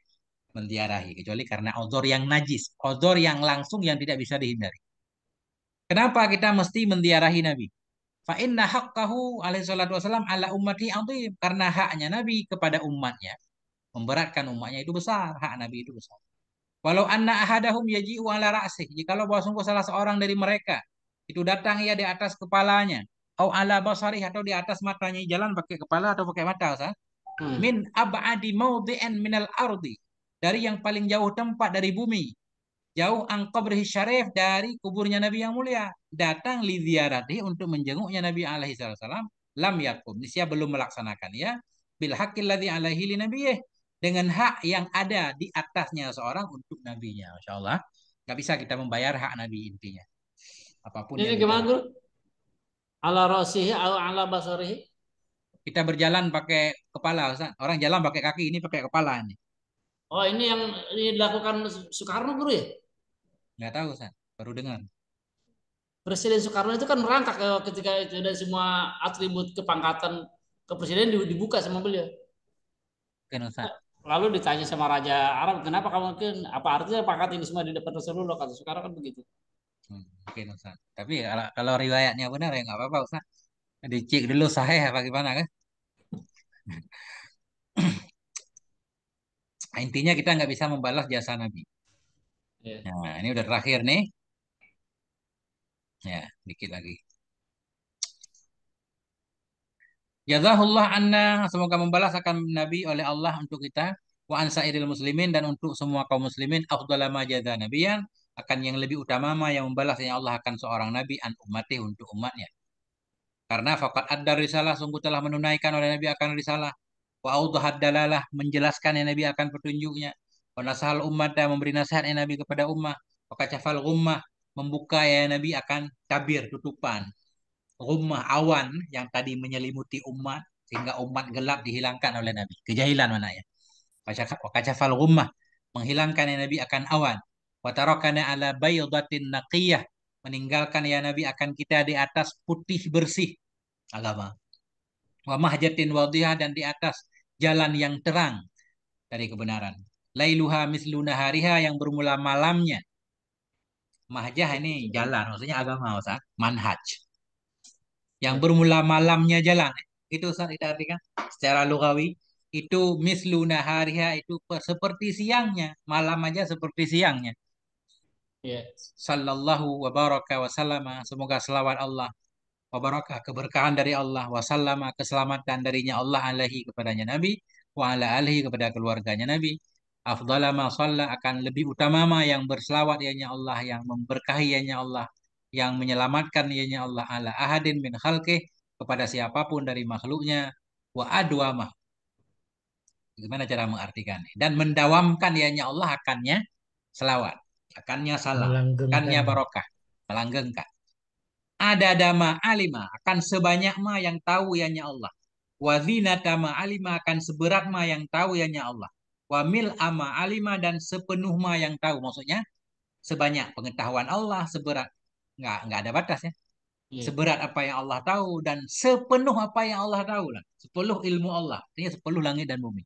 menziarahi, kecuali karena uzur yang najis, uzur yang langsung yang tidak bisa dihindari. Kenapa kita mesti menziarahi Nabi? Fa inna haqqahu alaihi salatu wasalam ala ummati azim, karena haknya Nabi kepada umatnya, memberatkan umatnya itu besar, hak Nabi itu besar. Walau anna ahadahum yaji'u ala ra'sih, jikalau bahwa sungguh salah seorang dari mereka itu datang ya di atas kepalanya, au ala basarih, atau di atas matanya, jalan pakai kepala atau pakai mata, Ustaz. Hmm. Min ab'adi mawdi'an minal ardi, dari yang paling jauh tempat dari bumi, jauh angqabrihi syarif, dari kuburnya Nabi yang mulia, datang li ziarati, untuk menjenguknya Nabi alaihi salam, lam yakum, niscaya belum melaksanakan ya, bil haqqil ladzi alaihi li nabiyih, dengan hak yang ada di atasnya seorang untuk nabinya. Masya Allah, nggak bisa kita membayar hak Nabi, intinya apapun Ini yang kita gimana lakukan. guru? Ala rosihi atau ala basarihi? Kita berjalan pakai kepala, Ustaz. Orang jalan pakai kaki, ini pakai kepala ini. Oh, ini yang dilakukan Soekarno guru ya? Nggak tahu, Ustaz. Baru dengar. Presiden Soekarno itu kan merangkak ketika itu, dan semua atribut kepangkatan kepresiden dibuka sama beliau. Mungkin, Ustaz. Lalu ditanya sama Raja Arab, kenapa kamu mungkin, apa artinya pangkat ini semua di depan Rasulullah? Kata Soekarno kan begitu. Mungkin, Ustaz. Tapi kalau riwayatnya benar ya nggak apa-apa, Ustaz. Dicek dulu sahih apa gimana kan? Intinya kita nggak bisa membalas jasa Nabi. Ya. Nah, ini udah terakhir nih. Ya, dikit lagi. Jazahullah anna, semoga membalas akan Nabi oleh Allah untuk kita, wa an sa'iril muslimin, dan untuk semua kaum muslimin, afdhala ma jaza nabiyan, akan yang lebih utama yang membalasnya Allah akan seorang nabi, an ummati, untuk umatnya. Karena fakat ad risalah, sungguh telah menunaikan oleh Nabi akan risalah, wa awdahad dalalah, menjelaskan ya Nabi akan petunjuknya, wa nasahal ummah, dan memberi nasihat ya Nabi kepada ummah, wa kachafal ghummah, membuka ya Nabi akan tabir, tutupan ghummah, awan yang tadi menyelimuti umat, sehingga umat gelap dihilangkan oleh Nabi, kejahilan mana ya. Wa kachafal ghummah, menghilangkan ya Nabi akan awan, wa tarakana ala baydatin naqiyah, meninggalkan ya Nabi akan kita di atas putih bersih agama, wa mahjatin wadihah, dan di atas jalan yang terang dari kebenaran. Lailuha mislu nahariha yang bermula malamnya. Mahjah ini jalan, maksudnya agama Ustaz. Manhaj. Yang Ya. bermula malamnya jalan. Itu Ustaz kita artikan secara lugawi. Itu mislu nahariha itu seperti siangnya. Malam aja seperti siangnya. Ya. Sallallahu wa baraka wa sallama. Semoga selawat Allah wa barakah keberkahan dari Allah wa sallama keselamatan darinya Allah alaihi kepadanya Nabi wa ala alihi kepada keluarganya Nabi. Afdala ma shalla akan lebih utama ma yang berselawat ianya Allah, yang memberkahi ianya Allah, yang menyelamatkan ianya Allah ala ahadin min khalqih kepada siapapun dari makhluknya wa adwama. Gimana cara mengartikan? Dan mendawamkan ianya Allah akannya selawat, akannya salam, akannya Melanggengkan. barokah, melanggengkan. Ada dama alima akan sebanyak ma yang tahu ianya Allah. Wazinata ma alima akan seberat ma yang tahu ianya Allah. Wa mil ama alima dan sepenuh ma yang tahu. Maksudnya sebanyak pengetahuan Allah seberat nggak ada batas ya. Ya. Seberat apa yang Allah tahu dan sepenuh apa yang Allah tahu lah. Sepenuh ilmu Allah. Artinya sepenuh langit dan bumi.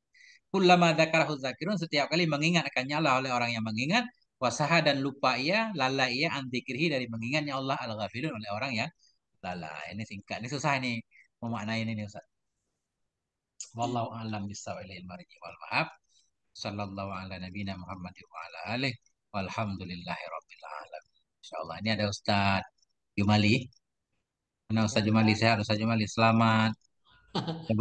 Kullama dzakarahu dzakirun setiap kali mengingat akannya Allah oleh orang yang mengingat wasaha dan lupa ia lalai ia antikirhi dari mengingatnya Allah al-ghafilun oleh orang yang lalai. Ini singkat, ini susah ini memaknai ini Ustaz. Wallahu a'lam bishawab marji wal mahab. Sallallahu ala nabiyina Muhammad wa ala alihi walhamdulillahi rabbil alamin. Insyaallah ini ada Ustaz Jumali. Mana Ustaz Jumali sehat Ustaz Jumali selamat.